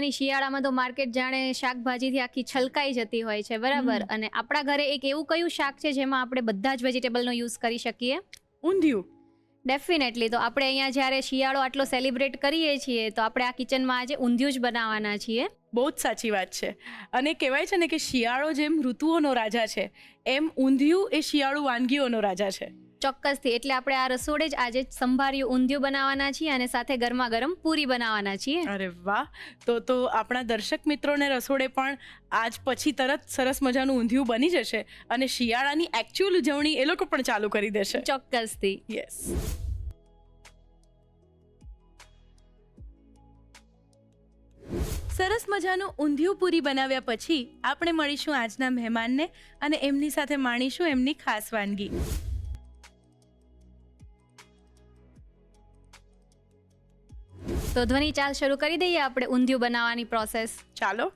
ધ્વની, શિયાળામાં તો માર્કેટ જાણે શાકભાજીથી આખી છલકાઈ જતી હોય છે, બરાબર? અને આપણા ઘરે એક એવું કયું શાક છે જેમાં આપણે બધા જ વેજીટેબલનો યુઝ કરી શકીએ? ઊંધિયું. ડેફિનેટલી. તો આપણે અહીંયા જ્યારે શિયાળો આટલો સેલિબ્રેટ કરીએ છીએ તો આપણે આ કિચનમાં આજે ઊંધિયું જ બનાવવાના છીએ. બહુ જ સાચી વાત છે. અને કહેવાય છે ને કે શિયાળો જેમ ઋતુઓનો રાજા છે, એમ ઊંધિયું એ શિયાળુ વાનગીઓનો રાજા છે. ચોક્કસથી. એટલે આપણે આ રસોડે જ આજે સંભાર્યું ઊંધિયું બનાવવાના છીએ અને સાથે ગરમા ગરમ પૂરી બનાવવાના છીએ. અરે વાહ! તો આપણા દર્શક મિત્રોને રસોડે પણ આજ પછી તરત સરસ મજાનું ઊંધિયું બની જશે અને શિયાળાની એકચ્યુઅલ ઉજવણી એ લોકો પણ ચાલુ કરી દેશે. ચોક્કસથી. યસ. સરસ મજાનું ઊંધિયું પૂરી બનાવ્યા પછી આપણે મળીશું આજના મહેમાનને અને એમની સાથે માણીશું એમની ખાસ વાનગી. તો ધ્વની, ચાલ શરૂ કરી દઈએ આપણે ઊંધિયું બનાવવાની પ્રોસેસ. ચાલો.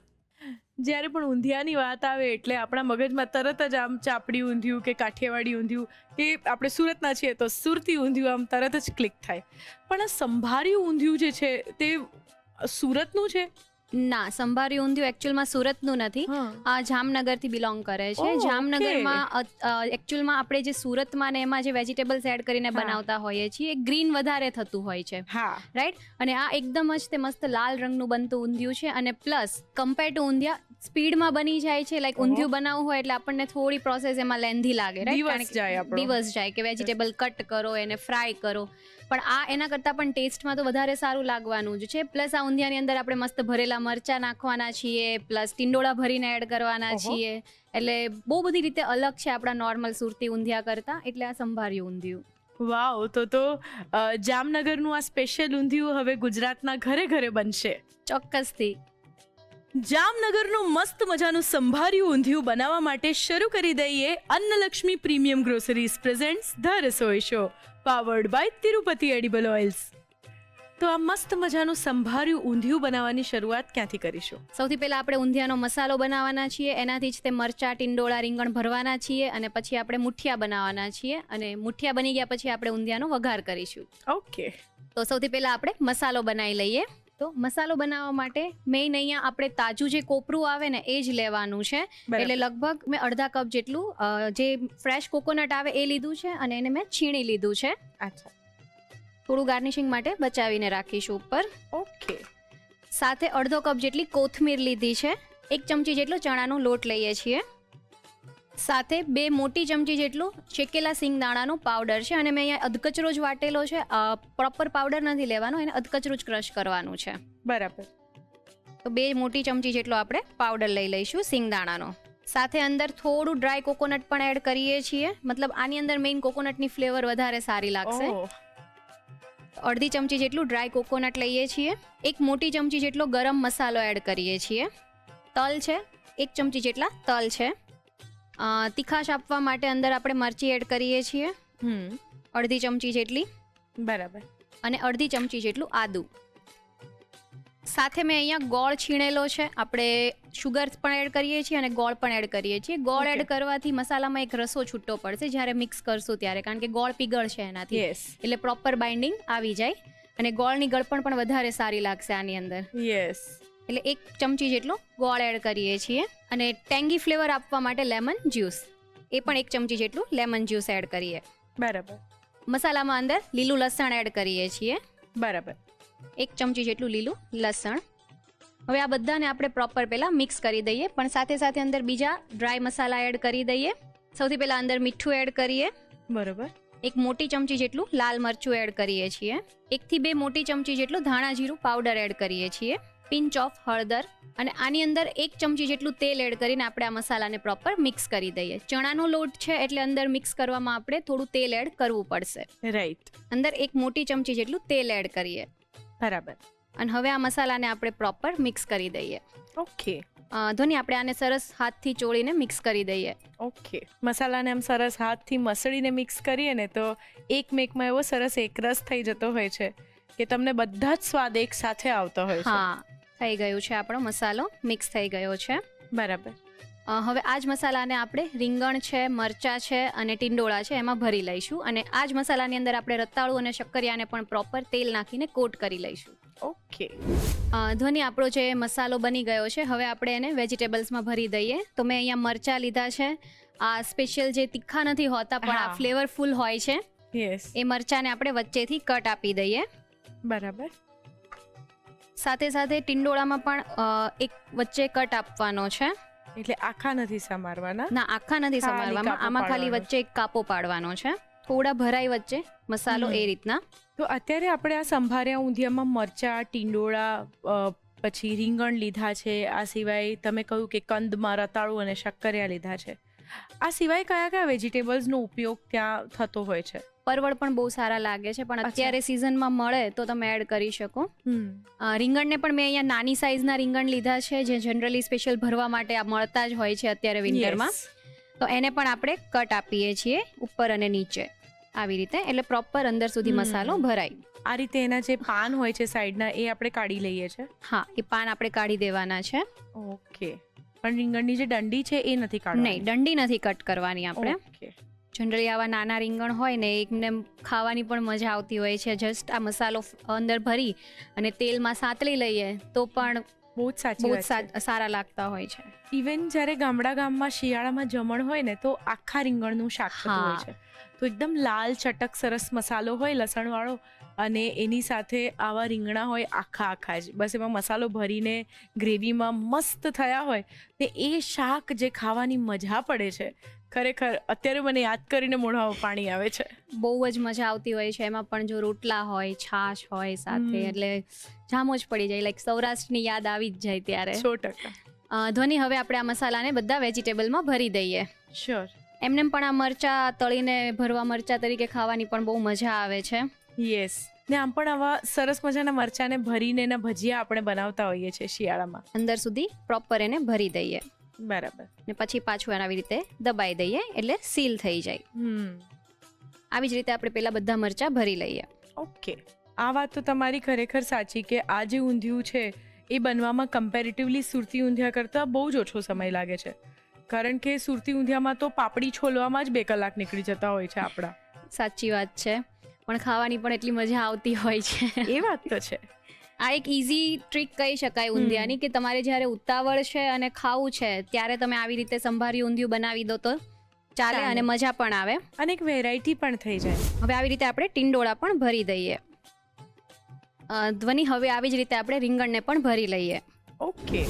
જ્યારે પણ ઊંધિયાની વાત આવે એટલે આપણા મગજમાં તરત જ આમ ચાપડી ઊંધિયું કે કાઠિયાવાડી ઊંધિયું કે આપણે સુરતના છીએ તો સુરતી ઊંધિયું આમ તરત જ ક્લિક થાય. પણ આ સંભાર્યું ઊંધિયું જે છે તે સુરતનું છે? ના, સંભાર્યું ઊંધિયું એકચ્યુઅલમાં સુરતનું નથી. આ જામનગરથી બિલોંગ કરે છે. જામનગરમાં એકચ્યુઅલમાં આપણે જે સુરતમાં ને એમાં જે વેજીટેબલ્સ એડ કરીને બનાવતા હોઈએ છીએ, ગ્રીન વધારે થતું હોય છે, રાઈટ? અને આ એકદમ જ તે મસ્ત લાલ રંગનું બનતું ઊંધિયું છે. અને પ્લસ કમ્પેર ટુ ઊંધિયા સ્પીડમાં બની જાય છે. લાઈક ઊંધિયું બનાવવું હોય એટલે આપણને થોડી પ્રોસેસ એમાં લેન્ધી લાગે, રાઈટ? દિવસ જાય કે વેજીટેબલ કટ કરો, એને ફ્રાય કરો. પણ આ એના કરતાં પણ ટેસ્ટમાં તો વધારે સારું લાગવાનું જ છે. પ્લસ આ ઊંધિયાની અંદર આપણે મસ્ત ભરેલા મરચાં નાખવાના છીએ, પ્લસ ટિંડોળા ભરીને એડ કરવાના છીએ. એટલે બહુ બધી રીતે અલગ છે આપણા નોર્મલ સુરતી ઊંધિયા કરતાં. એટલે આ સંભાર્યું ઊંધિયું. વાવ! તો જામનગરનું આ સ્પેશિયલ ઊંધિયું હવે ગુજરાતના ઘરે ઘરે બનશે. ચોક્કસથી. જામનગરનું મસ્ત મજાનું સંભાર્યું ઊંધિયું બનાવવા માટે શરૂ કરી દઈએ Annalakshmi premium groceries presents the Rasoi show, powered by Tirupati edible oils. તો આ મસ્ત મજાનું સંભાર્યું ઊંધિયું બનાવવાની શરૂઆત ક્યાંથી કરીશું? સૌથી પહેલા આપણે ઊંધિયાનો મસાલો બનાવવાના છીએ. એનાથી જ તે મરચાં, ટિંડોળા, રીંગણ ભરવાના છીએ અને પછી આપણે મુઠિયા બનાવવાના છીએ. અને મુઠિયા બની ગયા પછી આપણે ઊંધિયાનો વઘાર કરીશું. ઓકે. તો સૌથી પહેલા આપણે મસાલો બનાવી લઈએ. તો મસાલો બનાવવા માટે મેઇન અહીંયા આપણે તાજું જે કોપરું આવે ને એ જ લેવાનું છે. એટલે લગભગ મેં અડધા કપ જેટલું જે ફ્રેશ કોકોનટ આવે એ લીધું છે અને એને મેં છીણી લીધું છે. અચ્છા. થોડું ગાર્નિશિંગ માટે બચાવીને રાખીશું ઉપર. ઓકે. સાથે અડધો કપ જેટલી કોથમીર લીધી છે. 1 ચમચી જેટલો ચણાનો લોટ લઈએ છીએ. સાથે 2 મોટી ચમચી જેટલું શેકેલા સિંગદાણાનો પાવડર છે અને મેં અહીંયા અધકચરો જ વાટેલો છે. પ્રોપર પાવડર નથી લેવાનો, એને અધકચરું જ ક્રશ કરવાનું છે. બરાબર. તો 2 મોટી ચમચી જેટલો આપણે પાવડર લઈ લઈશું સિંગદાણાનો. સાથે અંદર થોડું ડ્રાય કોકોનટ પણ એડ કરીએ છીએ. મતલબ આની અંદર મેઇન કોકોનટની ફ્લેવર વધારે સારી લાગશે. અડધી ચમચી જેટલું ડ્રાય કોકોનટ લઈએ છીએ. 1 મોટી ચમચી જેટલો ગરમ મસાલો એડ કરીએ છીએ. તલ છે, 1 ચમચી જેટલા તલ છે. તીખાશ આપવા માટે અંદર આપણે મરચી એડ કરીએ છીએ. અડધી ચમચી જેટલી. બરાબર. અને અડધી ચમચી જેટલું આદુ. સાથે મેં અહીંયા ગોળ છીણેલો છે. આપણે શુગર પણ એડ કરીએ છીએ અને ગોળ પણ એડ કરીએ છીએ. ગોળ એડ કરવાથી મસાલામાં એક રસો છૂટો પડશે જ્યારે મિક્સ કરશું ત્યારે, કારણ કે ગોળ પીગળશે એનાથી. એટલે પ્રોપર બાઇન્ડિંગ આવી જાય અને ગોળની ગળપણ પણ વધારે સારી લાગશે આની અંદર. યસ. એટલે 1 ચમચી જેટલો ગોળ એડ કરીએ છીએ. અને ટેંગી ફ્લેવર આપવા માટે લેમન જ્યુસ, એ પણ 1 ચમચી જેટલું લેમન જ્યુસ એડ કરીએ. બરાબર. મસાલામાં અંદર લીલું લસણ એડ કરીએ છીએ. બરાબર. 1 ચમચી જેટલું લીલું લસણ. હવે આ બધાને આપણે પ્રોપર પહેલા મિક્સ કરી દઈએ, પણ સાથે સાથે અંદર બીજા ડ્રાય મસાલા એડ કરી દઈએ. સૌથી પહેલા અંદર મીઠું એડ કરીએ. બરાબર. 1 મોટી ચમચી જેટલું લાલ મરચું એડ કરીએ છીએ. 1 થી 2 મોટી ચમચી જેટલું ધાણા જીરું પાવડર એડ કરીએ છીએ. પિંચ ઓફ હળદર. અને આની અંદર 1 ચમચી જેટલું તેલ એડ કરીને આપણે આ મસાલાને પ્રોપર મિક્સ કરી દઈએ. ચણાનો લોટ છે એટલે અંદર મિક્સ કરવામાં આપણે થોડું તેલ એડ કરવું પડશે. રાઈટ. અંદર 1 મોટી ચમચી જેટલું તેલ એડ કરીએ. બરાબર. અને હવે આ મસાલાને આપણે પ્રોપર મિક્સ કરી દઈએ. ઓકે. ધ્વની, આપણે આને સરસ હાથથી ચોળીને મિક્સ કરી દઈએ. ઓકે. મસાલાને આમ સરસ હાથથી મસળીને મિક્સ કરીએ ને તો એકમેકમાં એવો સરસ એકરસ થઈ જતો હોય છે કે તમને બધા જ સ્વાદ એક સાથે આવતો હોય છે. હા, થઈ ગયું છે આપણો મસાલો, મિક્સ થઈ ગયો છે. બરાબર. હવે આ જ મસાલાને આપણે રીંગણ છે, મરચાં છે અને ટિંડોળા છે એમાં ભરી લઈશું. અને આ જ મસાલાની અંદર આપણે રતાળું અને શક્કરિયાને પણ પ્રોપર તેલ નાખીને કોટ કરી લઈશું. ઓકે. ઓકે. ધ્વનિ આપણો જે મસાલો બની ગયો છે, હવે આપણે એને વેજીટેબલ્સમાં ભરી દઈએ. તો મેં અહીંયા મરચાં લીધા છે. આ સ્પેશિયલ જે તીખા નથી હોતા પણ આ હા. ફ્લેવરફુલ હોય છે, યસ. એ મરચાંને આપણે વચ્ચેથી કટ આપી દઈએ. બરાબર. સાથે સાથે ટિંડોળામાં પણ એક વચ્ચે કટ આપવાનો છે. એટલે આખા નથી સમારવાના. ના, આખા નથી ખાલી સમારવામાં, કાપો આમાં ખાલી પાડવાનો. વચ્ચે એક કાપો પાડવાનો છે. થોડા ભરાઈ વચ્ચે મસાલો એ રીતના. તો અત્યારે આપણે આ સંભાર્યા ઊંધિયામાં મરચા, ટીંડોળા, પછી રીંગણ લીધા છે. આ સિવાય તમે કહ્યું કે કંદમાં રતાળુ અને શક્કરિયા લીધા છે. આ સિવાય કયા કયા વેજીટેબલ્સનો ઉપયોગ ત્યાં થતો હોય છે? પરવળ પણ બહુ સારા લાગે છે, પણ અચ્છા. અત્યારે સિઝનમાં મળે તો તમે એડ કરી શકો. રીંગણને પણ મેં અહીંયા નાની સાઈઝના રીંગણ લીધા છે, જે જનરલી સ્પેશિયલ ભરવા માટે આ મળતા જ હોય છે અત્યારે વિન્ટરમાં. તો એને પણ આપણે કટ આપીએ છીએ ઉપર અને નીચે આવી રીતે, એટલે પ્રોપર અંદર સુધી મસાલો ભરાય. આ રીતે એના જે પાન હોય છે સાઈડના, એ આપણે કાઢી લઈએ છે. હા, એ પાન આપણે કાઢી દેવાના છે. ઓકે. પણ રીંગણની જે ડંડી છે એ નથી કાઢવાની? નહીં, ડંડી નથી કટ કરવાની આપણે. ઓકે. જનરલી આવા નાના રીંગણ હોય ને, એકને ખાવાની પણ મજા આવતી હોય છે. જસ્ટ આ મસાલો અંદર ભરી અને તેલમાં સાતળી લઈએ તો પણ બહુ જ સાચી બહુ વાત છે. જ સારા લાગતા હોય છે. ઇવન જ્યારે ગામમાં શિયાળામાં જમણ હોય ને, તો આખા રીંગણનું શાક થતું હા. હોય છે. તો એકદમ લાલ ચટક સરસ મસાલો હોય લસણવાળો, અને એની સાથે આવા રીંગણા હોય આખા જ, બસ એમાં મસાલો ભરીને ગ્રેવીમાં મસ્ત થયા હોય, તે એ શાક જે ખાવાની મજા પડે છે, ખરેખર અત્યારે મને યાદ કરીને મોઢામાં પાણી આવે છે. બહુ જ મજા આવતી હોય છે. એમાં પણ જો રોટલા હોય, છાશ હોય સાથે, એટલે જામો જ પડી જાય. લાઈક સૌરાષ્ટ્રની યાદ આવી જ જાય ત્યારે. 100%. ધ્વનિ, હવે આપણે આ મસાલાને બધા વેજીટેબલમાં ભરી દઈએ. શ્યોર. એમને પણ આ મરચા તળીને ભરવા મરચા તરીકે ખાવાની પણ બહુ મજા આવે છે. યસ. ને આમ પણ આવા સરસ મજાના મરચાને ભરીને એના ભજીયા આપણે બનાવતા હોઈએ છીએ શિયાળામાં. અંદર સુધી પ્રોપર એને ભરી દઈએ. બરાબર. ને પછી પાછું એને આવી રીતે દબાઈ દઈએ એટલે સીલ થઈ જાય. આવી જ રીતે આપણે પેલા બધા મરચા ભરી લઈએ. ઓકે. આ વાત તો તમારી ખરેખર સાચી કે આ જે ઊંધિયું છે એ બનવામાં કમ્પેરેટિવલી સુરતી ઊંધિયા કરતાં બહુ જ ઓછો સમય લાગે છે. કારણ કે સુરતી ઊંધિયામાં તો પાપડી છોલવામાં જ 2 કલાક નીકળી જતા હોય છે આપણા. સાચી વાત છે, પણ ખાવાની પણ એટલી મજા આવતી હોય છે. એ વાત તો છે. આ એક ઇઝી ટ્રીક કહી શકાય ઊંધિયાની, કે તમારે જ્યારે ઉતાવળ છે અને ખાવું છે ત્યારે તમે આવી રીતે સંભારી ઊંધિયું બનાવી દો તો ચાલે અને મજા પણ આવે અને એક વેરાયટી પણ થઈ જાય. હવે આવી રીતે આપણે ટિંડોળા પણ ભરી દઈએ. ધ્વનિ, હવે આવી જ રીતે આપણે રીંગણને પણ ભરી લઈએ. ઓકે.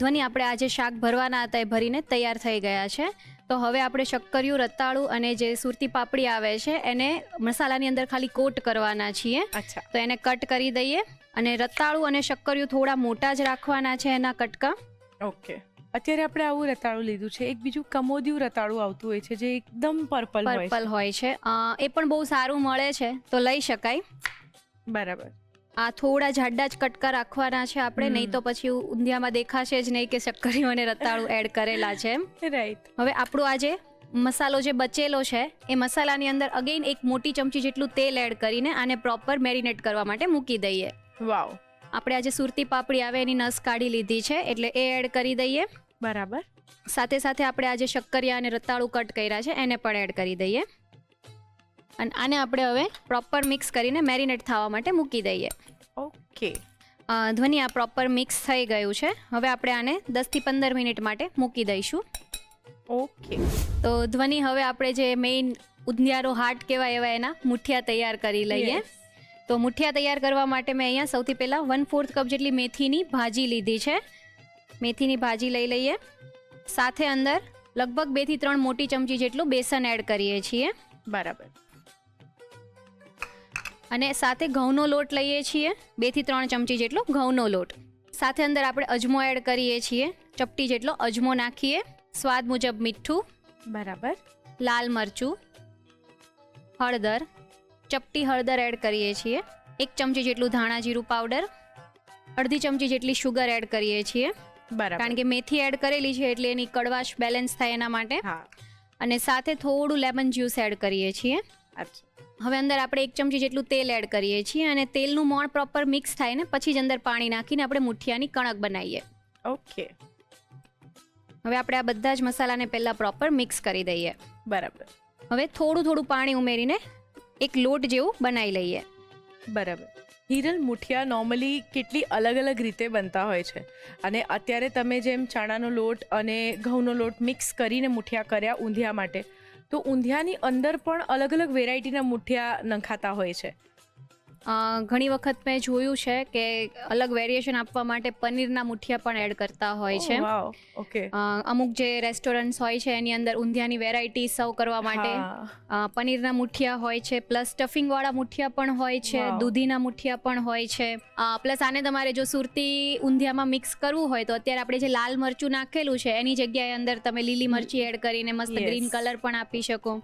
ધ્વનિ, આપણે આ જે શાક ભરવાના હતા એ ભરીને તૈયાર થઈ ગયા છે. તો હવે આપણે શક્કરિયું, રતાળું અને જે સુરતી પાપડી આવે છે એને મસાલાની અંદર ખાલી કોટ કરવાના છીએ. અચ્છા. તો એને કટ કરી દઈએ. અને રતાળું અને શક્કરિયું થોડા મોટા જ રાખવાના છે એના કટકા. ઓકે. અત્યારે આપણે આવું રતાળું લીધું છે. એક બીજું કમોદિયું રતાળું આવતું હોય છે જે એકદમ પર્પલ હોય છે. એ પણ બહુ સારું મળે છે, તો લઈ શકાય. બરાબર. આ થોડા જાડા જ કટકા રાખવાના છે આપણે, નહીં તો પછી ઊંધિયામાં દેખાશે જ નહીં કે શક્કરિયું અને રતાળું એડ કરેલા છે. રાઈટ. હવે આપણું આ જે મસાલો જે બચેલો છે એ મસાલાની અંદર અગેન એક મોટી ચમચી જેટલું તેલ એડ કરીને આને પ્રોપર મેરિનેટ કરવા માટે મૂકી દઈએ. વાવ. આપણે આજે સુરતી પાપડી આવે એની નસ કાઢી લીધી છે એટલે એ એડ કરી દઈએ. બરાબર. સાથે સાથે આપણે આજે શક્કરિયા અને રતાળું કટ કર્યા છે એને પણ એડ કરી દઈએ. અને આને આપણે હવે પ્રોપર મિક્સ કરીને મેરિનેટ થવા માટે મૂકી દઈએ. ઓકે. ધ્વનિ, આ પ્રોપર મિક્સ થઈ ગયું છે. હવે આપણે આને 10 થી 15 મિનિટ માટે મૂકી દઈશું. ઓકે. તો ધ્વનિ, હવે આપણે જે મેઇન ઊંધિયાનો હાર્ટ કહેવાય એવા એના મુઠિયા તૈયાર કરી લઈએ. તો મુઠિયા તૈયાર કરવા માટે મેં અહીંયા સૌથી પહેલાં 1/4 કપ જેટલી મેથીની ભાજી લીધી છે. મેથીની ભાજી લઈ લઈએ. સાથે અંદર લગભગ 2 થી 3 મોટી ચમચી જેટલું બેસન એડ કરીએ છીએ. બરાબર. અને સાથે ઘઉંનો લોટ લઈએ છીએ, 2 થી 3 ચમચી જેટલો ઘઉંનો લોટ. સાથે અંદર આપણે અજમો એડ કરીએ છીએ, ચપટી જેટલો અજમો નાખીએ. સ્વાદ મુજબ મીઠું. બરાબર. લાલ મરચું, હળદર, ચપટી હળદર એડ કરીએ છીએ. 1 ચમચી જેટલું ધાણા જીરું પાવડર, અડધી ચમચી જેટલી શુગર એડ કરીએ છીએ. બરાબર. કારણ કે મેથી એડ કરેલી છે એટલે એની કડવાશ બેલેન્સ થાય એના માટે. હા. અને સાથે થોડું લેમન જ્યુસ એડ કરીએ છીએ. અચ્છા. હવે અંદર આપણે 1 ચમચી જેટલું તેલ એડ કરીએ છીએ અને તેલનું મોણ પ્રોપર મિક્સ થાય ને પછી જ અંદર પાણી નાખીને આપણે મુઠિયાની કણક બનાવીએ. ઓકે. હવે આપણે આ બધા જ મસાલાને પહેલા પ્રોપર મિક્સ કરી દઈએ. બરાબર. હવે થોડું પાણી ઉમેરીને એક લોટ જેવું બનાવી લઈએ. બરાબર. હિરલ, મુઠિયા નોર્મલી કેટલી અલગ અલગ રીતે બનતા હોય છે, અને અત્યારે તમે જેમ ચણાનો લોટ અને ઘઉંનો લોટ મિક્સ કરીને મુઠિયા કર્યા ઊંધિયા માટે, તો ઊંધિયાની અંદર પણ અલગ અલગ વેરાયટીના મુઠિયા નંખાતા હોય છે. ઘણી વખત મેં જોયું છે કે અલગ વેરિએશન આપવા માટે પનીરના મુઠિયા પણ એડ કરતા હોય છે. ઓકે. અમુક જે રેસ્ટોરન્ટ્સ હોય છે એની અંદર ઊંધિયાની વેરાયટી સર્વ કરવા માટે પનીરના મુઠિયા હોય છે, પ્લસ સ્ટફિંગ વાળા મુઠિયા પણ હોય છે, દૂધીના મુઠિયા પણ હોય છે. પ્લસ આને તમારે જો સુરતી ઊંધિયામાં મિક્સ કરવું હોય તો અત્યારે આપણે જે લાલ મરચું નાખેલું છે એની જગ્યાએ અંદર તમે લીલી મરચી એડ કરીને મસ્ત ગ્રીન કલર પણ આપી શકો.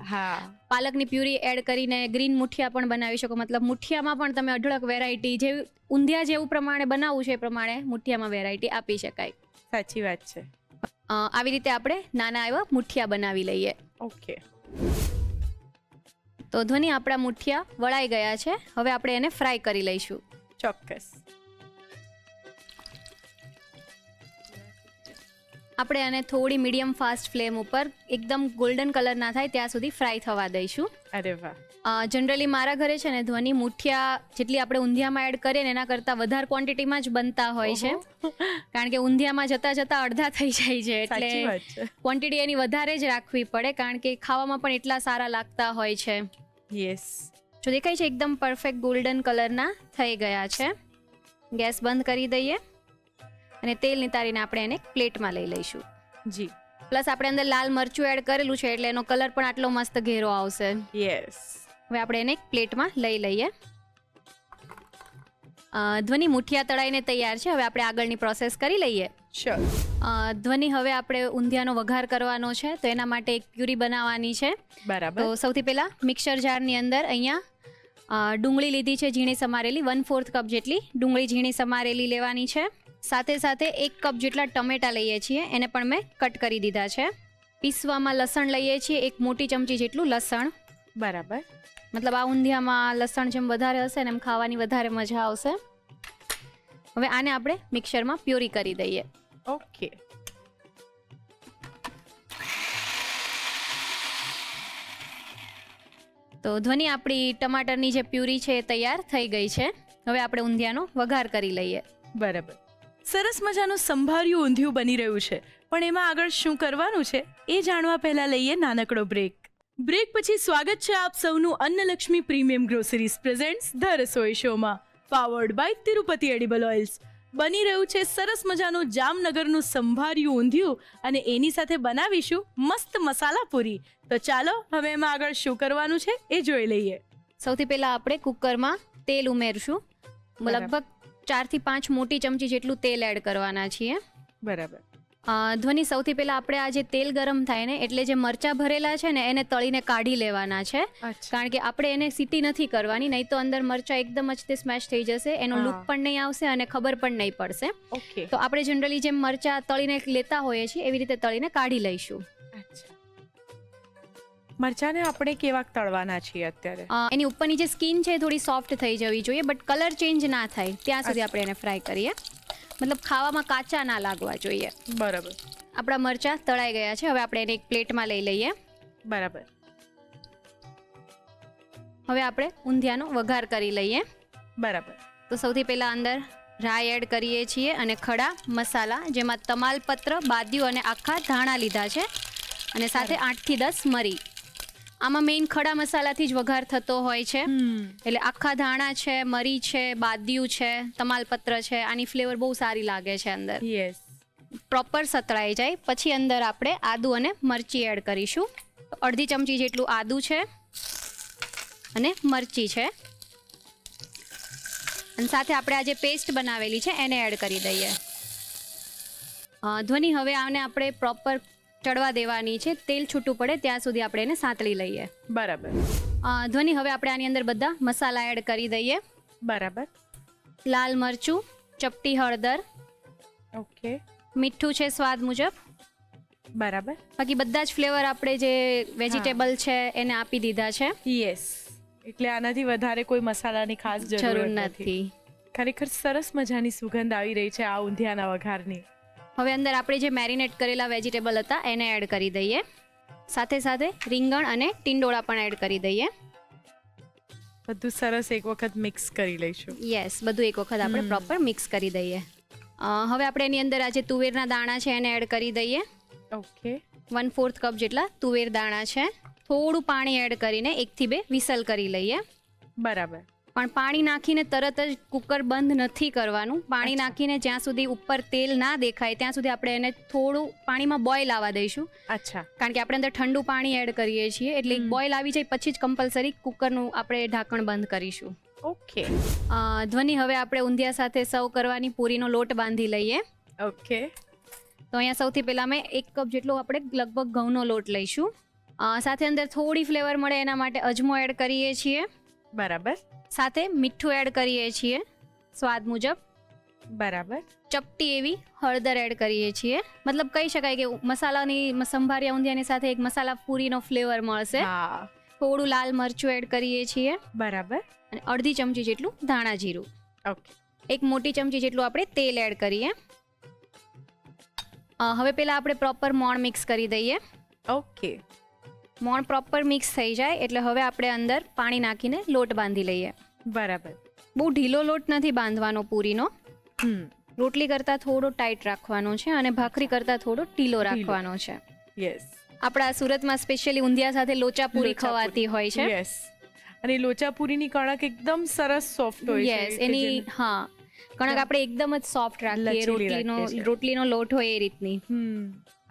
પાલકની પ્યુરી એડ કરીને ગ્રીન મુઠિયા પણ બનાવી શકો. મતલબ મુઠિયામાં પણ તમે અઢળક વેરાયટી, જે ઊંધિયા જેવું પ્રમાણે બનાવવું છે એ પ્રમાણે મુઠિયામાં વેરાયટી આપી શકાય. સાચી વાત છે. આવી રીતે આપણે નાના એવા મુઠિયા બનાવી લઈએ. ઓકે. તો ધ્વનિ, આપણા મુઠિયા વળાઈ ગયા છે. હવે આપણે એને ફ્રાય કરી લઈશું. ચોક્કસ. આપણે આને થોડી મીડિયમ ફાસ્ટ ફ્લેમ ઉપર એકદમ ગોલ્ડન કલર ના થાય ત્યાં સુધી ફ્રાય થવા દઈશું. અરે વાહ. જનરલી મારા ઘરે છે ને ધ્વનિ, મુઠિયા જેટલી આપણે ઊંધિયામાં એડ કરીએ ને એના કરતાં વધારે ક્વોન્ટિટીમાં જ બનતા હોય છે, કારણ કે ઊંધિયામાં જતા જતા અડધા થઈ જાય છે, એટલે ક્વોન્ટિટી એની વધારે જ રાખવી પડે, કારણ કે ખાવામાં પણ એટલા સારા લાગતા હોય છે. યસ. જો દેખાય છે એકદમ પરફેક્ટ ગોલ્ડન કલરના થઈ ગયા છે. ગેસ બંધ કરી દઈએ અને તેલ નિતારીને આપણે એને પ્લેટમાં લઈ લઈશું. જી. પ્લસ આપણે અંદર લાલ મરચું એડ કરેલું છે એટલે એનો કલર પણ આટલો મસ્ત ઘેરો આવશે. યસ. હવે આપણે એને એક પ્લેટમાં લઈ લઈએ. ધ્વનિ, મુઠિયા તળાઈને તૈયાર છે. હવે આપણે આગળની પ્રોસેસ કરી લઈએ. શ્યોર. ધ્વનિ, હવે આપણે ઊંધિયાનો વઘાર કરવાનો છે, તો એના માટે એક પ્યુરી બનાવવાની છે. બરાબર. તો સૌથી પહેલા મિક્સર જારની અંદર અહીંયા ડુંગળી લીધી છે ઝીણી સમારેલી, 1/4 કપ જેટલી ડુંગળી ઝીણી સમારેલી લેવાની છે. સાથે સાથે 1 કપ જેટલા ટમેટા લઈએ છીએ, એને પણ મેં કટ કરી દીધા છે. પીસવામાં લસણ લઈએ છીએ, 1 મોટી ચમચી જેટલું લસણ. બરાબર. મતલબ આ ઊંધિયામાં લસણ જેમ વધારે હશે ને એમ ખાવાની વધારે મજા આવશે. હવે આને આપણે મિક્સરમાં પ્યુરી કરી દઈએ. ઓકે. તો ધ્વનિ, આપણી ટમાટરની જે પ્યુરી છે એ તૈયાર થઈ ગઈ છે. હવે આપણે ઊંધિયાનો વઘાર કરી લઈએ. બરાબર. સરસ મજાનું સંભાર્યું ઊંધિયું બની રહ્યું છે, પણ એમાં આગળ શું કરવાનું છે એ જાણવા પહેલા લઈએ નાનકડો બ્રેક. બ્રેક પછી સ્વાગત છે આપ સૌનું Annalakshmi premium groceries presents the Rasoi શોમાં, powered by Tirupati edible oils. બની રહ્યું છે સરસ મજાનું જામનગરનું સંભાર્યું ઊંધિયું, અને એની સાથે બનાવીશું મસ્ત મસાલા પૂરી. તો ચાલો હવે એમાં આગળ શું કરવાનું છે એ જોઈ લઈએ. સૌથી પહેલા આપણે કુકરમાં તેલ ઉમેરશું. લગભગ 4 થી 5 મોટી ચમચી જેટલું તેલ એડ કરવાના છીએ. બરાબર. ધ્વનિ, સૌથી પહેલા આપણે આ જે તેલ ગરમ થાય ને એટલે જે મરચા ભરેલા છે ને એને તળીને કાઢી લેવાના છે, કારણ કે આપણે એને સીટી નથી કરવાની, નહીં તો અંદર મરચા એકદમ જ તે સ્મેશ થઈ જશે, એનો લુક પણ નહીં આવશે અને ખબર પણ નહીં પડશે. તો આપણે જનરલી જેમ મરચા તળીને લેતા હોઈએ છીએ એવી રીતે તળીને કાઢી લઈશું. મરચાને આપણે કેવા તળવાના છીએ અત્યારે? એની ઉપરની જે સ્કિન છે થોડી સોફ્ટ થઈ જવી જોઈએ, બટ કલર ચેન્જ ના થાય ત્યાં સુધી આપણે એને ફ્રાય કરીએ. મતલબ ખાવામાં કાચા ના લાગવા જોઈએ. બરાબર. આપણા મરચા તળાઈ ગયા છે. હવે આપણે એને એક પ્લેટમાં લઈ લઈએ. બરાબર. હવે આપણે ઊંધિયાનો વઘાર કરી લઈએ. બરાબર. તો સૌથી પહેલા અંદર રાઈ એડ કરીએ છીએ અને ખડા મસાલા, જેમાં તમાલપત્ર, બાદિયું અને આખા ધાણા લીધા છે, અને સાથે 8 થી 10 મરી. આમાં મેઇન ખડા મસાલાથી જ વઘાર થતો હોય છે, એટલે આખા ધાણા છે, મરી છે, બાદિયું છે, તમાલપત્ર છે, આની ફ્લેવર બહુ સારી લાગે છે અંદર. યસ. પ્રોપર સતળાઈ જાય પછી અંદર આપણે આદુ અને મરચી એડ કરીશું. અડધી ચમચી જેટલું આદુ છે અને મરચી છે, અને સાથે આપણે આ જે પેસ્ટ બનાવેલી છે એને એડ કરી દઈએ. ધ્વનિ, હવે આને આપણે પ્રોપર ચડવા દેવાની છે, તેલ છૂટું પડે ત્યાં સુધી આપણે એને સાંતળી લઈએ. બરાબર. ધ્વનિ, હવે આપણે આની અંદર બધા મસાલા એડ કરી દઈએ. બરાબર. લાલ મરચું, ચપટી હળદર, ઓકે, મીઠું છે સ્વાદ મુજબ. બરાબર. બાકી બધા જ ફ્લેવર આપણે જે વેજીટેબલ છે એને આપી દીધા છે. યસ. એટલે આનાથી વધારે કોઈ મસાલાની ખાસ જરૂર નથી. ખરેખર સરસ મજાની સુગંધ આવી રહી છે આ ઊંધિયાના વઘારની. હવે અંદર આપણે જે મેરિનેટ કરેલા વેજીટેબલ હતા એને એડ કરી દઈએ. સાથે સાથે રીંગણ અને ટીંડોળા પણ એડ કરી દઈએ. બધું સરસ એક વખત મિક્સ કરી લઈશું. યસ, બધું એક વખત આપણે પ્રોપર મિક્સ કરી દઈએ. હવે આપણે એની અંદર આજે તુવેરના દાણા છે એને એડ કરી દઈએ. ઓકે. 1/4 કપ જેટલા તુવેર દાણા છે. થોડું પાણી એડ કરીને 1 થી 2 વિસલ કરી લઈએ. બરાબર. પણ પાણી નાખીને તરત જ કુકર બંધ નથી કરવાનું. પાણી નાખીને જ્યાં સુધી ઉપર તેલ ના દેખાય ત્યાં સુધી આપણે એને થોડું પાણીમાં બોઇલ આવવા દઈશું. અચ્છા. કારણ કે આપણે અંદર ઠંડુ પાણી એડ કરીએ છીએ એટલે બોઇલ આવી જાય પછી જ કમ્પલસરી કુકરનું આપણે ઢાંકણ બંધ કરીશું. ઓકે. ધ્વનિ, હવે આપણે ઊંધિયા સાથે સર્વ કરવાની પૂરીનો લોટ બાંધી લઈએ. ઓકે. તો અહીંયા સૌથી પહેલાં મેં 1 કપ જેટલો આપણે લગભગ ઘઉંનો લોટ લઈશું. સાથે અંદર થોડી ફ્લેવર મળે એના માટે અજમો એડ કરીએ છીએ. બરાબર. સાથે મીઠું એડ કરીએ છીએ સ્વાદ મુજબ. બરાબર. ચપટી એવી હળદર એડ કરીએ છીએ. મતલબ કહી શકાય કે મસાલાની સંભારિયા ઊંધિયાની સાથે એક મસાલા પૂરીનો ફ્લેવર મળશે. હા. થોડું લાલ મરચું એડ કરીએ છીએ. બરાબર. અને અડધી ચમચી જેટલું ધાણા જીરું. ઓકે. 1 મોટી ચમચી જેટલું આપણે તેલ એડ કરીએ. હવે પહેલા આપણે પ્રોપર મોણ મિક્સ કરી દઈએ. ઓકે. મોણ પ્રોપર મિક્સ થઈ જાય એટલે હવે આપણે અંદર પાણી નાખીને લોટ બાંધી લઈએ. બરાબર. બહુ ઢીલો લોટ નથી બાંધવાનો પૂરીનો. રોટલી કરતાં થોડો ટાઈટ રાખવાનો છે અને ભાખરી કરતાં થોડો ઢીલો રાખવાનો છે. યસ. આપણા સુરતમાં સ્પેશિયલી ઊંધિયા સાથે લોચા પૂરી ખવાતી હોય છે. યસ. અને લોચા પૂરીની કણક એકદમ સરસ સોફ્ટ હોય છે. યસ, એની હા કણક આપણે એકદમ જ સોફ્ટ રાખીએ, રોટલીનો લોટ હોય એ રીતની.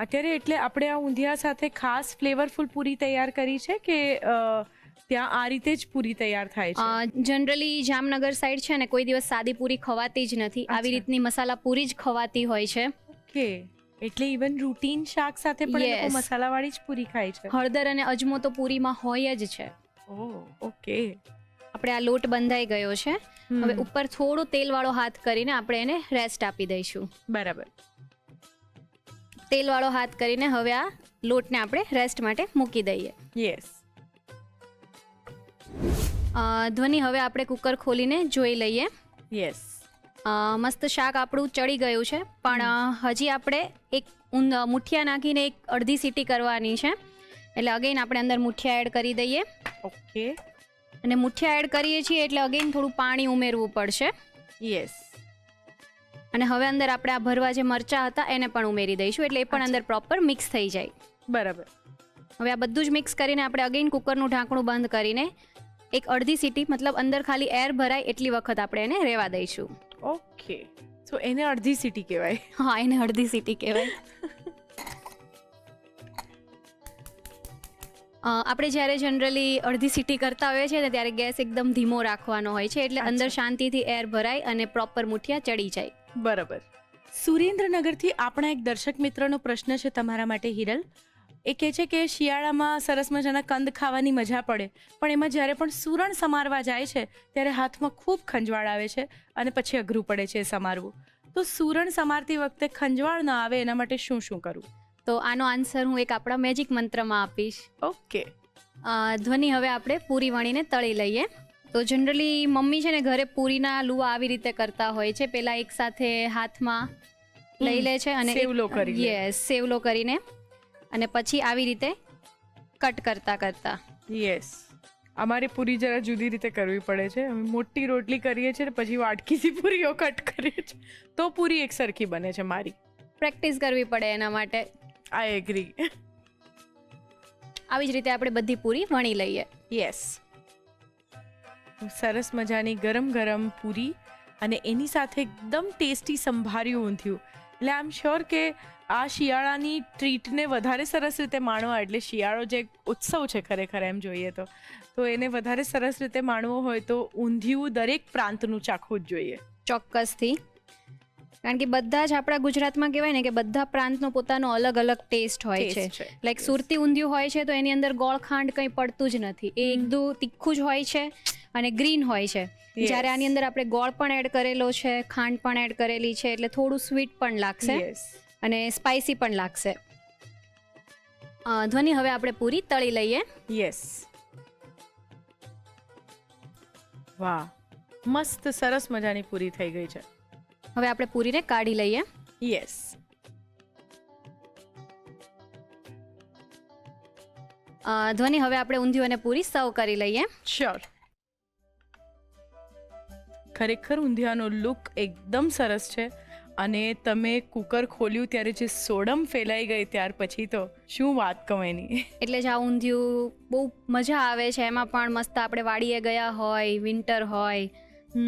અત્યારે એટલે આપણે આ ઊંધિયા સાથે ખાસ ફ્લેવરફુલ પૂરી તૈયાર કરી છે કે ત્યાં આ રીતે જ પૂરી તૈયાર થાય છે? જનરલી જામનગર સાઈડ છે ને કોઈ દિવસ સાદી પૂરી ખવાતી જ નથી. આવી રીતની મસાલા પૂરી જ ખવાતી હોય છે. ઓકે. એટલે ઇવન રૂટીન શાક સાથે પણ એ લોકો મસાલાવાળી જ પૂરી ખાય છે. હળદર અને અજમો તો પૂરીમાં હોય જ છે. ઓકે. આપણે આ લોટ બંધાઈ ગયો છે. હવે ઉપર થોડો તેલવાળો હાથ કરીને આપણે એને રેસ્ટ આપી દઈશું. બરાબર. તેલવાળો હાથ કરીને હવે આ લોટને આપણે રેસ્ટ માટે મૂકી દઈએ. યસ. ધ્વનિ, હવે આપણે કુકર ખોલીને જોઈ લઈએ. યસ. મસ્ત શાક આપણું ચડી ગયું છે પણ હજી આપણે એક મુઠિયા નાખીને એક અડધી સીટી કરવાની છે. એટલે અગેન આપણે અંદર મુઠિયા એડ કરી દઈએ. ઓકે. અને મુઠિયા એડ કરીએ છીએ એટલે અગેન થોડું પાણી ઉમેરવું પડશે. યસ. અને હવે અંદર આપણે આ ભરવા જે મરચા હતા એને પણ ઉમેરી દઈશું એટલે એ પણ અંદર પ્રોપર મિક્સ થઈ જાય. બરાબર. હવે આ બધું જ મિક્સ કરીને આપણે અગેન કુકરનું ઢાંકણું બંધ કરીને એક અડધી સીટી મતલબ અંદર ખાલી એર ભરાય એટલી વખત આપણે એને રહેવા દઈશું. ઓકે. સો એને અડધી સીટી કહેવાય? હા, એને અડધી સીટી કહેવાય. આપણે જ્યારે જનરલી અડધી સીટી કરતા હોઈએ છીએ ને ત્યારે ગેસ એકદમ ધીમો રાખવાનો હોય છે એટલે અંદર શાંતિથી એર ભરાય અને પ્રોપર મુઠિયા ચડી જાય. બરાબર. સુરેન્દ્રનગરથી આપણા એક દર્શક મિત્રનો પ્રશ્ન છે તમારા માટે, હિરલ. એ કહે છે કે શિયાળામાં સરસ મજાના કંદ ખાવાની મજા પડે પણ એમાં જ્યારે પણ સુરણ સમારવા જાય છે ત્યારે હાથમાં ખૂબ ખંજવાળ આવે છે અને પછી અઘરું પડે છે સમારવું. તો સુરણ સમારતી વખતે ખંજવાળ ન આવે એના માટે શું શું કરવું? તો આનો આન્સર હું એક આપણા મેજિક મંત્રમાં આપીશ. ઓકે. ધ્વનિ, હવે આપણે પૂરી વણીને તળી લઈએ. તો જનરલી મમ્મી છે ને ઘરે પૂરીના લુવા આવી રીતે કરતા હોય છે. પહેલા એક સાથે હાથમાં લઈ લે છે અને સેવલો કરીને અને પછી આવી રીતે કટ કરતા. યસ. અમારે પૂરી જરા જુદી રીતે કરવી પડે છે. અમે મોટી રોટલી કરીએ છીએ પછી વાટકીથી પૂરીઓ કટ કરીએ છીએ તો પૂરી એક સરખી બને છે મારી. પ્રેક્ટિસ કરવી પડે એના માટે. I agree. આવી જ રીતે આપણે બધી પૂરી વણી લઈએ. યસ. સરસ મજાની ગરમ ગરમ પૂરી અને એની સાથે એકદમ ટેસ્ટી સંભાર્યું ઊંધિયું. એટલે આઈ એમ શ્યોર કે આ શિયાળાની ટ્રીટને વધારે સરસ રીતે માણવા, એટલે શિયાળો જે ઉત્સવ છે ખરેખર એમ જોઈએ તો એને વધારે સરસ રીતે માણવો હોય તો ઊંધિયું દરેક પ્રાંતનું ચાખવું જ જોઈએ. ચોક્કસથી. કારણ કે બધા જ આપણા ગુજરાતમાં કહેવાય ને કે બધા પ્રાંતનો પોતાનો અલગ અલગ ટેસ્ટ હોય છે. લાઈક સુરતી ઊંધિયું હોય છે તો એની અંદર ગોળ ખાંડ કંઈ પડતું જ નથી. એ એકદમ તીખું જ હોય છે અને ગ્રીન હોય છે. જ્યારે આની અંદર આપણે ગોળ પણ એડ કરેલો છે, ખાંડ પણ એડ કરેલી છે એટલે થોડું સ્વીટ પણ લાગશે અને સ્પાઇસી પણ લાગશે. ધ્વનિ, હવે આપણે પૂરી તળી લઈએ. યસ. વાહ, મસ્ત સરસ મજાની પૂરી થઈ ગઈ છે. હવે આપણે પૂરીને કાઢી લઈએ. યસ. ધ્વનિ, હવે આપણે ઊંધિયું અને પૂરી સર્વ કરી લઈએ. શ્યોર. ખરેખર ઊંધિયાનો લુક એકદમ સરસ છે. અને તમે કુકર ખોલ્યું ત્યારે જે સોડમ ફેલાઈ ગઈ ત્યાર પછી તો શું વાત કહું એની. એટલે જ આ ઊંધિયું બહુ મજા આવે છે. એમાં પણ મસ્ત આપણે વાડીએ ગયા હોય, વિન્ટર હોય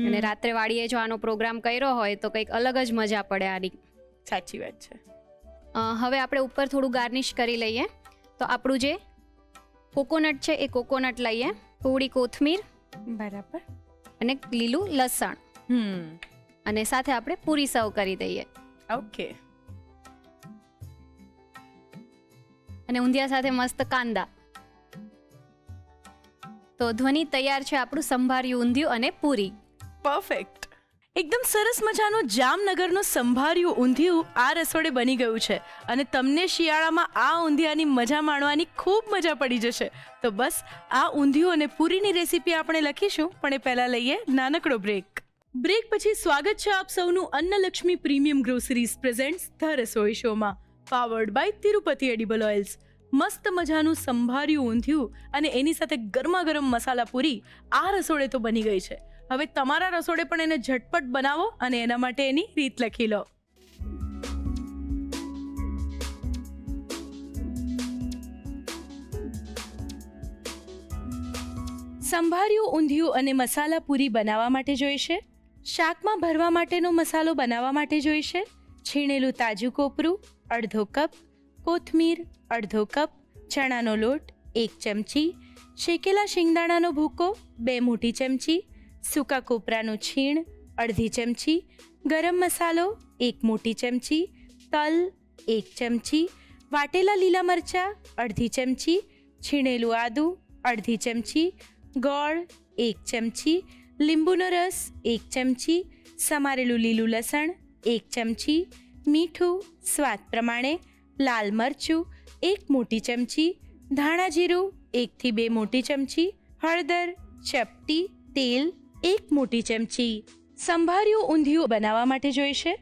અને રાત્રે વાડીએ જો આનો પ્રોગ્રામ કર્યો હોય તો કંઈક અલગ જ મજા પડે આની. સાચી વાત છે. હવે આપણે ઉપર થોડું ગાર્નિશ કરી લઈએ. તો આપણું જે કોકોનટ છે એ કોકોનટ લઈએ, થોડી કોથમીર, બરાબર, અને લીલું લસણ, અને સાથે આપણે પૂરી સર્વ કરી દઈએ. ઓકે. અને ઊંધિયા સાથે મસ્ત કાંદા. તો ધ્વનિ તૈયાર છે આપણું સંભાર્યું ઊંધિયું અને પૂરી. પરફેક્ટ. એકદમ સરસ મજાનું જામનગરનું સંભાર્યું ઊંધિયું આ રસોડે બની ગયું છે અને તમને શિયાળામાં આ ઊંધિયાની મજા માણવાની ખૂબ મજા પડી જશે. તો બસ આ ઊંધિયું અને પૂરીની રેસીપી આપણે લખીશું, પણ એ પહેલાં લઈએ નાનકડો બ્રેક. બ્રેક પછી સ્વાગત છે આપ સૌનું Annalakshmi premium groceries presents the Rasoi શોમાં, powered by Tirupati edible oils. મસ્ત મજાનું સંભાર્યું ઊંધિયું અને એની સાથે ગરમા ગરમ મસાલા પૂરી આ રસોડે તો બની ગઈ છે. હવે તમારા રસોડે પણ એને ઝટપટ બનાવો અને એના માટે એની રીત લખી લો. સંભાર્યું ઊંધિયું અને મસાલા પૂરી બનાવવા માટે જોઈશે શાકમાં ભરવા માટેનો મસાલો બનાવવા માટે જોઈશે છીણેલું તાજું કોપરું અડધો કપ, કોથમીર અડધો કપ, ચણાનો લોટ 1 ચમચી, શેકેલા શિંગદાણાનો ભૂકો 2 મોટી ચમચી, સૂકા કોપરાનું છીણ અડધી ચમચી, ગરમ મસાલો 1 મોટી ચમચી, તલ 1 ચમચી, વાટેલા લીલા મરચાં અડધી ચમચી, છીણેલું આદું અડધી ચમચી, ગોળ 1 ચમચી, લીંબુનો રસ 1 ચમચી, સમારેલું લીલું લસણ 1 ચમચી, મીઠું સ્વાદ પ્રમાણે, લાલ મરચું 1 મોટી ચમચી, ધાણા જીરું 1 થી 2 મોટી ચમચી, હળદર, ચપટી, તેલ 1 મોટી ચમચી. સંભાર્યું ઊંધિયું બનાવવા માટે જોઈશે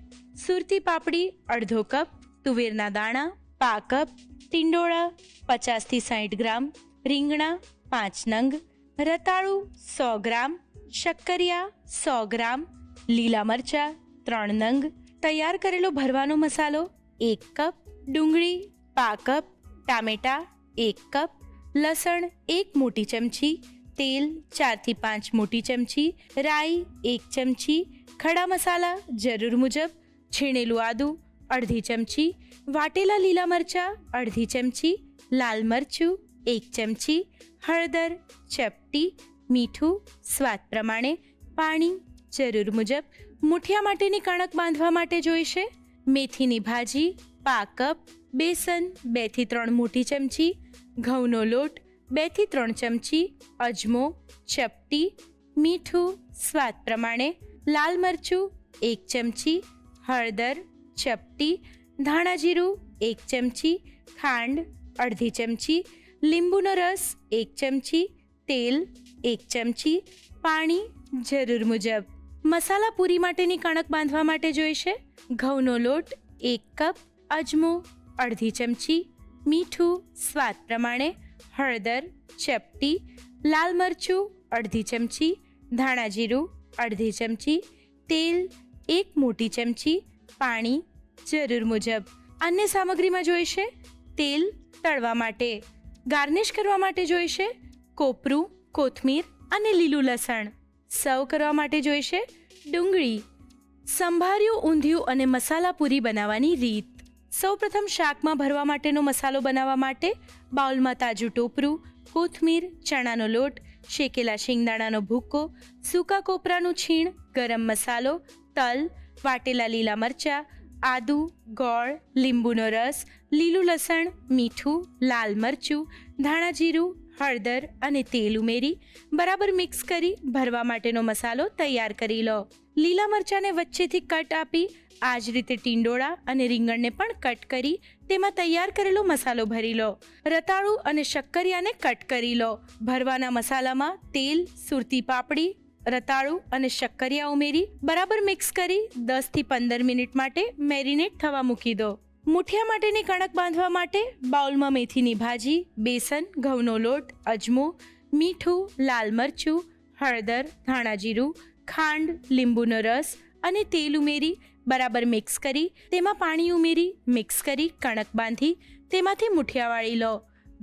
સુરતી પાપડી અડધો કપ, તુવેરના દાણા પા કપ, ટિંડોળા 50 થી 60 ગ્રામ, રીંગણા 5 નંગ, રતાળું 100 ગ્રામ, શક્કરિયા 100 ગ્રામ, લીલા મરચાં 3 નંગ, તૈયાર કરેલો ભરવાનો મસાલો 1 કપ, ડુંગળી પા કપ, ટામેટા 1 કપ, લસણ 1 મોટી ચમચી, તેલ 4 થી 5 મોટી ચમચી, રાઈ 1 ચમચી, ખડા મસાલા જરૂર મુજબ, છીણેલું આદું અડધી ચમચી, વાટેલા લીલા મરચાં અડધી ચમચી, લાલ મરચું 1 ચમચી, હળદર, ચપટી, મીઠું સ્વાદ પ્રમાણે, પાણી જરૂર મુજબ. મુઠિયા માટેની કણક બાંધવા માટે જોઈશે મેથીની ભાજી પા કપ, બેસન 2 થી 3 મોટી ચમચી, ઘઉંનો લોટ 2 થી 3 ચમચી, અજમો, ચપટી, મીઠું સ્વાદ પ્રમાણે, લાલ મરચું 1 ચમચી, હળદર, ચપટી, ધાણા જીરું 1 ચમચી, ખાંડ અડધી ચમચી, લીંબુનો રસ 1 ચમચી, તેલ 1 ચમચી, પાણી જરૂર મુજબ. મસાલા પૂરી માટેની કણક બાંધવા માટે જોઈશે ઘઉંનો લોટ 1 કપ, અજમો અડધી ચમચી, મીઠું સ્વાદ પ્રમાણે, હળદર, ચપટી, લાલ મરચું અડધી ચમચી, ધાણા જીરું અડધી ચમચી, તેલ 1 મોટી ચમચી, પાણી જરૂર મુજબ. અન્ય સામગ્રીમાં જોઈશે તેલ તળવા માટે, ગાર્નિશ કરવા માટે જોઈશે કોપરું, કોથમીર અને લીલું લસણ, સર્વ કરવા માટે જોઈશે ડુંગળી. સંભાર્યું ઊંધિયું અને મસાલા પૂરી બનાવવાની રીત. સૌપ્રથમ શાકમાં ભરવા માટેનો મસાલો બનાવવા માટે બાઉલમાં તાજું ટોપરું, કોથમીર, ચણાનો લોટ, શેકેલા શિંગદાણાનો ભૂકો, સૂકા કોપરાનું છીણ, ગરમ મસાલો, તલ, વાટેલા લીલા મરચાં, આદુ, ગોળ, લીંબુનો રસ, લીલું લસણ, મીઠું, લાલ મરચું, ધાણા જીરું, હળદર અને તેલ ઉમેરી બરાબર મિક્સ કરી ભરવા માટેનો મસાલો તૈયાર કરી લો. લીલા મરચાંને વચ્ચેથી કટ આપી આ જ રીતે ટીંડોળા અને રીંગણને પણ કટ કરી તેમાં તૈયાર કરેલો મસાલો ભરી લો. રતાળું અને શક્કરિયાને કટ કરી લો. ભરવાના મસાલામાં તેલ, સુરતી પાપડી, રતાળું અને શક્કરિયા ઉમેરી બરાબર મિક્સ કરી 10 થી 15 મિનિટ માટે મેરિનેટ થવા મૂકી દો. મુઠિયા માટેની કણક બાંધવા માટે બાઉલમાં મેથીની ભાજી, બેસન, ઘઉંનો લોટ, અજમો, મીઠું, લાલ મરચું, હળદર, ધાણા જીરું, ખાંડ, લીંબુનો રસ અને તેલ ઉમેરી બરાબર મિક્સ કરી તેમાં પાણી ઉમેરી મિક્સ કરી કણક બાંધી તેમાંથી મુઠિયા વાળી લો.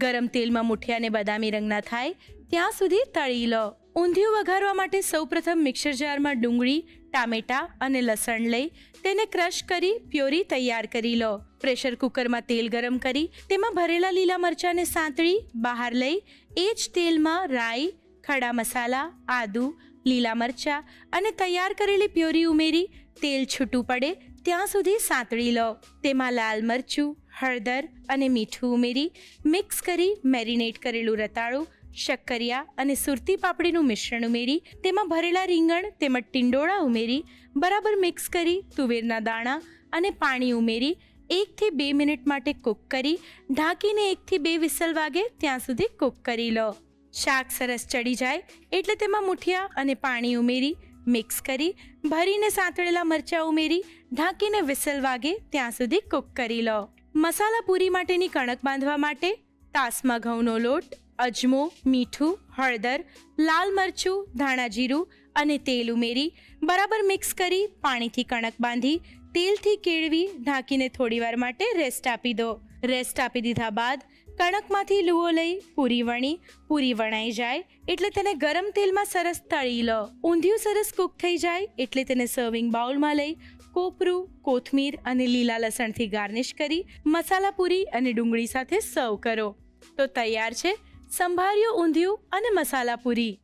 ગરમ તેલમાં મુઠિયાને બદામી રંગના થાય ત્યાં સુધી તળી લો. ઊંધિયું વઘારવા માટે સૌપ્રથમ મિક્સર જારમાં ડુંગળી, ટામેટા અને લસણ લઈ તેને ક્રશ કરી પ્યોરી તૈયાર કરી લો. પ્રેશર કુકરમાં તેલ ગરમ કરી તેમાં ભરેલા લીલા મરચાંને સાંતળી બહાર લઈ એ જ તેલમાં રાઈ, ખડા મસાલા, આદુ, લીલા મરચાં અને તૈયાર કરેલી પ્યોરી ઉમેરી તેલ છૂટું પડે ત્યાં સુધી સાંતળી લો. તેમાં લાલ મરચું, હળદર અને મીઠું ઉમેરી મિક્સ કરી મેરિનેટ કરેલું રતાળું, શક્કરિયા અને સુરતી પાપડીનું મિશ્રણ ઉમેરી તેમાં ભરેલા રીંગણ તેમજ ટિંડોળા ઉમેરી બરાબર મિક્સ કરી તુવેરના દાણા અને પાણી ઉમેરી 1 થી 2 મિનિટ માટે કૂક કરી ઢાંકીને 1 થી 2 વિસલ વાગે ત્યાં સુધી કૂક કરી લો. શાક સરસ ચડી જાય એટલે તેમાં મુઠિયા અને પાણી ઉમેરી મિક્સ કરી ભરીને સાંતળેલા મરચાં ઉમેરી ઢાંકીને વિસલ વાગે ત્યાં સુધી કૂક કરી લો. મસાલા પૂરી માટેની કણક બાંધવા માટે તાસમાં ઘઉંનો લોટ, અજમો, મીઠું, હળદર, લાલ મરચું, ધાણા જીરું અને તેલ ઉમેરી બરાબર મિક્સ કરી પાણીથી કણક બાંધી તેલથી કેળવી ઢાંકીને થોડીવાર માટે રેસ્ટ આપી દો. રેસ્ટ આપી દીધા બાદ કણકમાંથી લુઓ લઈ પૂરી વણી પૂરી વણાઈ જાય એટલે તેને ગરમ તેલમાં સરસ તળી લો. ઊંધિયું સરસ કૂક થઈ જાય એટલે તેને સર્વિંગ બાઉલમાં લઈ કોપરું, કોથમીર અને લીલા લસણથી ગાર્નિશ કરી મસાલા પૂરી અને ડુંગળી સાથે સર્વ કરો. તો તૈયાર છે સંભાર્યું ઊંધિયું અને મસાલા પૂરી.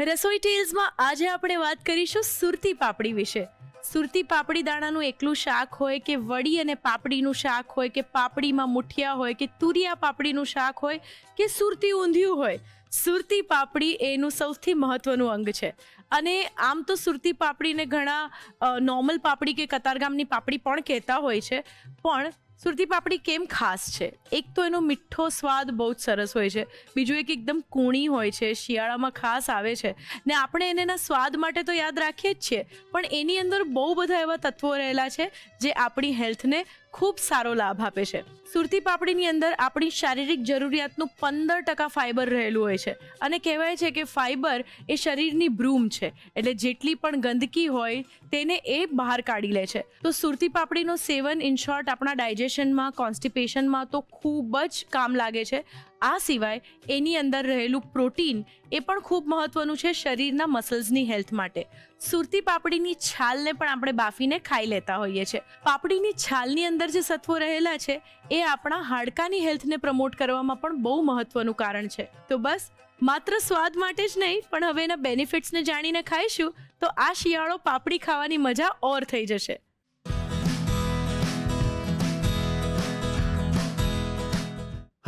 રસોઈ ટેલ્સમાં આજે આપણે વાત કરીશું સુરતી પાપડી વિશે. સુરતી પાપડી દાણાનું એકલું શાક હોય કે વડી અને પાપડીનું શાક હોય કે પાપડીમાં મુઠિયા હોય કે તુરિયા પાપડીનું શાક હોય કે સુરતી ઊંધિયું હોય, સુરતી પાપડી એનું સૌથી મહત્વનું અંગ છે. અને આમ તો સુરતી પાપડીને ઘણા નોર્મલ પાપડી કે કતારગામની પાપડી પણ કહેતા હોય છે, પણ સુરતી પાપડી કેમ ખાસ છે? એક તો એનો મીઠો સ્વાદ બહુ જ સરસ હોય છે, બીજું એક એકદમ કૂણી હોય છે, શિયાળામાં ખાસ આવે છે ને આપણે એના સ્વાદ માટે તો યાદ રાખીએ જ છીએ, પણ એની અંદર બહુ બધા એવા તત્વો રહેલા છે જે આપણી હેલ્થને ખૂબ સારો લાભ આપે છે. સુરતી પાપડીની અંદર આપણી શારીરિક જરૂરિયાતનું 15% ફાઇબર રહેલું હોય છે અને કહેવાય છે કે ફાઇબર એ શરીરની બ્રૂમ છે, એટલે જેટલી પણ ગંદકી હોય તેને એ બહાર કાઢી લે છે. તો સુરતી પાપડીનું સેવન ઇન શોર્ટ આપણા ડાયજેશનમાં, કોન્સ્ટિપેશનમાં તો ખૂબ જ કામ લાગે છે. આ સિવાય એની અંદર રહેલું પ્રોટીન એ પણ ખૂબ મહત્વનું છે શરીરના મસલ્સની હેલ્થ માટે. સુરતી પાપડીની છાલને પણ આપણે બાફીને ખાઈ લેતા હોઈએ છીએ. પાપડીની છાલની અંદર જે સત્વો રહેલા છે એ આપણા હાડકાની હેલ્થને પ્રમોટ કરવામાં પણ બહુ મહત્વનું કારણ છે. તો બસ માત્ર સ્વાદ માટે જ નહીં, પણ હવે એના બેનિફિટ્સને જાણીને ખાઈશું તો આ શિયાળો પાપડી ખાવાની મજા ઓર થઈ જશે.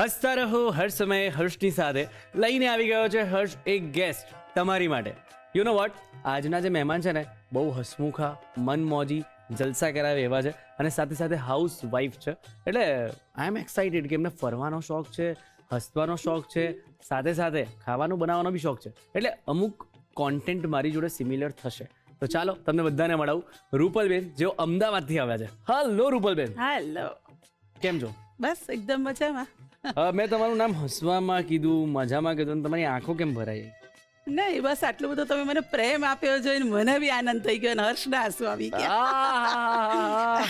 હસતા રહો હર સમયે હર્ષની સાથે લઈને આવી ગયો છે હર્ષ એક ગેસ્ટ તમારી માટે. યુ નો વોટ, આજના જે મહેમાન છે ને બહુ હસમુખા, મનમોજી, જલસા કરાવે એવા છે અને સાથે સાથે હાઉસ વાઇફ છે. એટલે આઈ એમ એક્સાઇટેડ કે એમને ફરવાનો શોખ છે, હસવાનો શોખ છે, સાથે સાથે ખાવાનું બનાવવાનો બી શોખ છે. એટલે અમુક કોન્ટેન્ટ મારી જોડે સિમિલર થશે. તો ચાલો તમને બધાને મળાવું. રૂપલબેન જેઓ અમદાવાદથી આવ્યા છે. હલો રૂપલબેન. હેલો. કેમ છો? બસ એકદમ મજામાં. મેં તમારું નામ હસવામાં કીધું, મજામાં કીધું, તમારી આંખો કેમ ભરાઈ? નહીં, બસ આટલું બધું તમે મને પ્રેમ આપ્યો જોઈને મને બી આનંદ થઈ ગયો અને હર્ષના આંસુ આવી ગયા.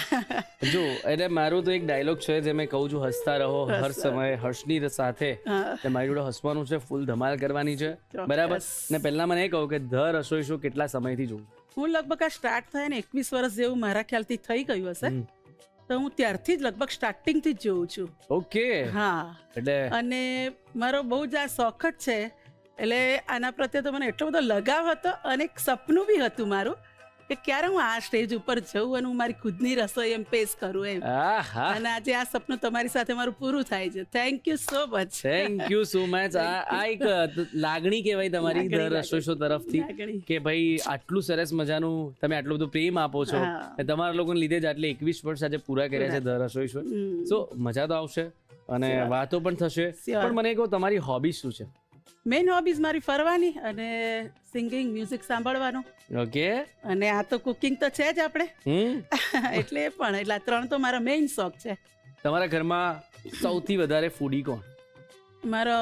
જો એટલે મારું તો એક ડાયલોગ છે જે મેં કહું છું, હસતા રહો હર સમયે હર્ષની સાથે. મારી જોડે હસવાનું છે, ફૂલ ધમાલ કરવાની છે, બરાબર? ને પહેલા મને એ કહું કે ધ રસોઈ શો કેટલા સમયથી જોઉં? હું લગભગ આ સ્ટાર્ટ થાય ને 21 વર્ષ જેવું મારા ખ્યાલથી થઈ ગયું હશે. તો હું ત્યારથી જ લગભગ સ્ટાર્ટિંગથી જ જોઉં છું. ઓકે. હા, એટલે અને મારો બહુ જ આ શોખ જ છે, એટલે આના પ્રત્યે તો મને એટલો બધો લગાવ હતો અને એક સપનું બી હતું મારું કે ક્યારે હું આ સ્ટેજ ઉપર જઉં અને હું મારી ખુદની રસોઈ એમ પેશ કરું એમ. અને આજે આ સપનું તમારી સાથે મારું પૂરું થાય છે. Thank you so much. Thank you so much. આ એક લાગણી કહેવાય તમારી ધ રસોઈ શો તરફથી કે ભાઈ આટલું સરસ મજાનું તમે આટલું બધું પ્રેમ આપો છો. તમારા લોકોને લીધે જ આટલે 21 વર્ષ આજે પૂરા કર્યા છે ધ રસોઈ શો. સો મજા તો આવશે અને વાતો પણ થશે. પણ મને કહો, તમારી હોબી શું છે? મેઇન હોબીઝ મારી ફરવાની અને સિંગિંગ, મ્યુઝિક સાંભળવાનું. ઓકે. અને આ તો કુકિંગ તો છે જ આપણે, એટલે પણ એટલે આ ત્રણ તો મારા મેઇન શોખ છે. તમારા ઘરમાં સૌથી વધારે ફૂડી કોણ? મારો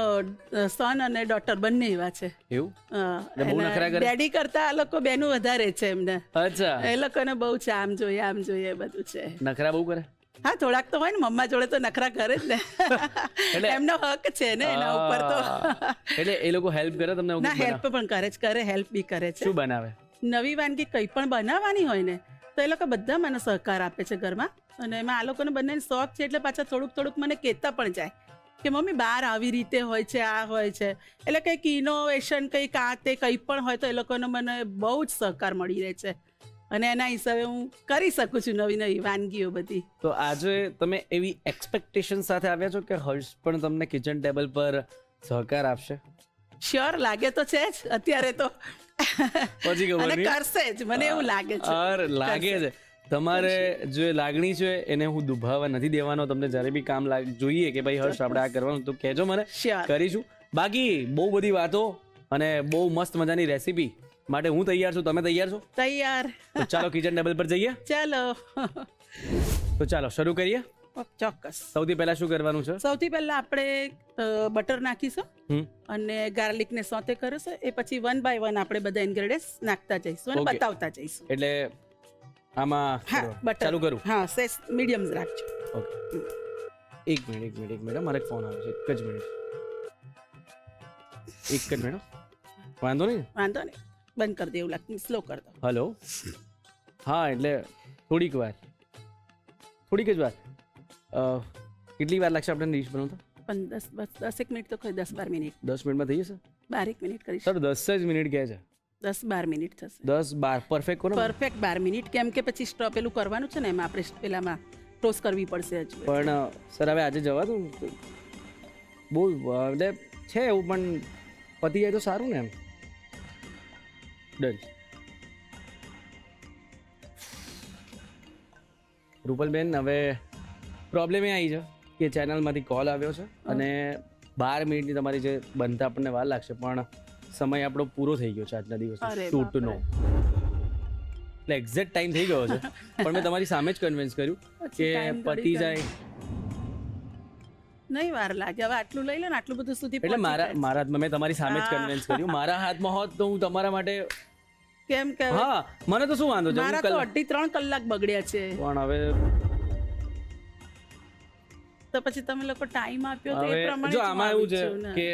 સન અને ડોટર બંને એવા છે. એવું એટલે બહુ નખરા કરે? ડેડી કરતા આ લોકો બેનું વધારે છે એમને. અચ્છા, એ લોકોને બહુ છે, આમ જોઈએ બધું છે. નખરા બહુ કરે? હા, થોડાક તો હોય ને, મમ્મા જોડે તો નખરા કરે જ ને. એમનો હક છે ને એના ઉપર તો. એટલે એ લોકો હેલ્પ કરે તમને? ના, હેલ્પ પણ કરે, હેલ્પ બી કરે છે. શું બનાવે? નવી વાનગી કંઈ પણ બનાવવાની હોય ને તો એ લોકો બધા મને સહકાર આપે છે ઘરમાં. અને એમાં આ લોકોને બંનેને શોખ છે એટલે પાછા થોડુંક મને કહેતા પણ જાય કે મમ્મી બહાર આવી રીતે હોય છે, આ હોય છે. એટલે કંઈક ઇનોવેશન, કંઈક આ તે કંઈ પણ હોય તો એ લોકોને મને બહુ જ સહકાર મળી રહે છે. અને એના હિસાબે હું કરી શકું છું નવી વાનગીઓ બધી. તો આજે તમે એવી એક્સપેક્ટેશન સાથે આવ્યા છો કે હર્ષ પણ તમને કિચન ટેબલ પર સહકાર આપશે? શ્યોર, લાગે તો છે જ અત્યારે તો. પછી ખબર અને નહીં. કરશે જ, મને એવું લાગે છે. લાગે છે. તમારે જે લાગણી છે એને હું દુભાવવા નથી દેવાનો. તમને જ્યારે બી કામ જોઈએ કે ભાઈ હર્ષ આપણે આ કરવાનું તો કહેજો મને, Sure. કરીશું. બાકી બહુ બધી વાતો અને બહુ મસ્ત મજાની રેસીપી માટે હું તૈયાર છું. તમે તૈયાર છો? તૈયાર. તો ચાલો કિચન ટેબલ પર જઈએ. ચાલો. તો ચાલો શરૂ કરીએ. ચોક્કસ. સૌથી પહેલા શું કરવાનું છે? સૌથી પહેલા આપણે બટર નાખીશું અને ગાર્લિક ને સોતે કરીશું. એ પછી 1 by 1 આપણે બધા ઇન્ગ્રેડિયન્ટ્સ નાખતા જઈશું અને Okay. બતાવતા જઈશું. એટલે આમાં હા, બટર ચાલુ કરું? હા, સેસ મીડિયમ રાખજો. ઓકે, એક મિનિટ મારે ફોન આવે છે. એક જ મિનિટ. વાંધો નહીં? વાંધો નહીં, બંધ કરી દે, એવું લાગતું સ્લો કરી દો. હલો, હા, એટલે થોડીક જ વાર કેટલી વાર લાગશે આપણે ડીશ બનાવતા? 10 મિનિટ તો 10-12 મિનિટ. 10 મિનિટમાં થઈ જશે? 12 મિનિટ કરીશું. સર 10 જ મિનિટ કહે છે. 10-12 મિનિટ થશે. 10-12 પરફેક્ટ કરો ને. Perfect 12 minute. કેમ કે પછી સ્ટોપ પેલું કરવાનું છે ને, એમાં આપણે પેલામાં ટોસ્ટ કરવી પડશે હજુ. પણ સર હવે આજે જવા દો. બહુ એટલે છે એવું, પણ પતી જાય તો સારું ને. Am done. રૂપલબેન, હવે પ્રોબ્લેમ એ આવી છે કે ચેનલમાંથી કોલ આવ્યો છે અને 12 મિનિટની તમારી જે બનતા આપણને વાર લાગશે, પણ સમય આપણો પૂરો થઈ ગયો છે આજના દિવસે અરે શૂટનો. એટલે એક્ઝેક્ટ ટાઈમ થઈ ગયો છે, પણ મેં તમારી સામે જ કન્વિન્સ કર્યું કે time પતી ઘડી જાય. નહીં વાર લાગે. હવે આટલું લઈ લો ને, આટલું બધું સુધી એટલે પહોંચી મારા જાય. હાથમાં મેં તમારી સામે જ કન્વિન્સ કર્યું. મારા હાથમાં હોત તો હું તમારા માટે, કેમ કે હા, મને તો શું વાંધો છે, મારા તો 2.5-3 કલાક બગડ્યા છે. પણ હવે તો પછી તમે લોકો ટાઈમ આપ્યો તો એ હવે પ્રમાણે જો જ હું આમાં એવું આવી છે છું ને. કે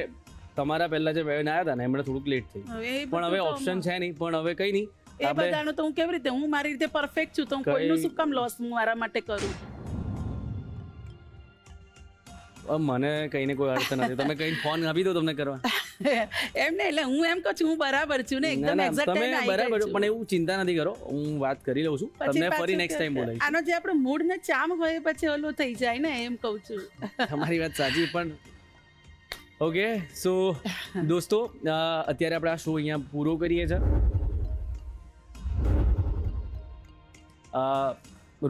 તમારા પહેલા જે બેન આવ્યા હતા ને એમણે થોડુંક લેટ થઈ, હવે એ પણ હવે બધું તો ઓપ્શન છે નહીં. પણ હવે કઈ નહીં, એ બધાનું તો હું કેવી રીતે, હું મારી રીતે પરફેક્ટ છું તો હું કોઈનું શું કામ લોસ હું મારા માટે કરું? મને કઈ ને કોઈ અર્થ નથી. તમે કઈ ફોન આપી દો તમને કરવા. એમ ને, એટલે હું એમ કહું છું હું બરાબર છું ને, એકદમ ના, એક્ઝેક્ટ તમે ટાઈમ બરાબર છો, પણ એવું ચિંતા નથી કરો, હું વાત કરી લઉં છું. તમને ફરી નેક્સ્ટ ટાઈમ બોલાવીશ. આનો જે આપણો મૂડ ને ચામ હોય એ પછી ઓલું થઈ જાય ને, એમ કહું છું. તમારી વાત સાચી. પણ ઓકે, સો દોસ્તો, અત્યારે આપણે આ શો અહીંયા પૂરો કરીએ છીએ.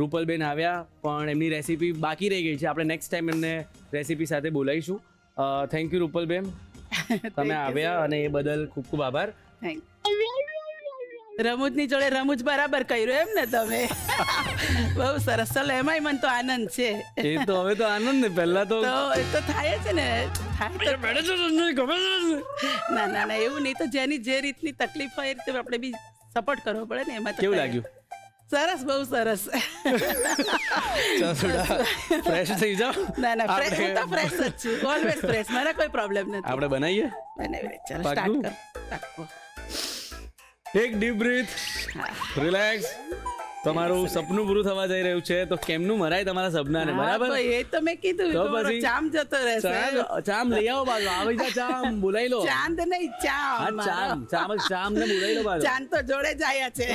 રૂપલબેન આવ્યા પણ એમની રેસીપી બાકી રહી ગઈ છે. આપણે નેક્સ્ટ ટાઈમ એમને રેસીપી સાથે બોલાવીશું. થેન્ક યુ રૂપલબેન, તમે આવ્યા અને એ બદલ ખૂબ ખૂબ આભાર. રમૂજની જોડે રમૂજ બરાબર કર્યું એમ ને તમે. બહુ સરસ. ચલો, એમાંય મને તો આનંદ છે. એ તો હવે તો આનંદ ને, પહેલા તો એ તો થાય છે ને, થાય તો. ના ના ના, એવું નહીં. તો જેની જે રીતની તકલીફ હોય એ રીતે આપણે બી સપોર્ટ કરવો પડે ને. એમાં તો કેવું કઈ- લાગ્યું? સરસ, બહુ સરસ. ફ્રેશ થઈ જાઓ. ના ના, હું તો ફ્રેશ જ છું, ઓલવેઝ ફ્રેશ. મારા કોઈ પ્રોબ્લેમ નથી. આપણે બનાવીએ. બનાવી ચાલો, પાક્કું? સ્ટાર્ટ કરો. Take deep breath, relax. તમારું સપનું પૂરું થવા જઈ રહ્યું છે, તો કેમનું મરાય તમારા સપનાને, બરાબર? હા, એ તો મેં કીધું, તો તમારો પછી? ચામ જતો રહેશે. ચામ લઈ આવો બાજુ. આવી જા, ચામ બોલાવી લો. ચાંદ નહીં, ચામ. હા, ચામ ને બોલાવી લો બાજુ. ચાંદ તો જોડે જ આયા છે.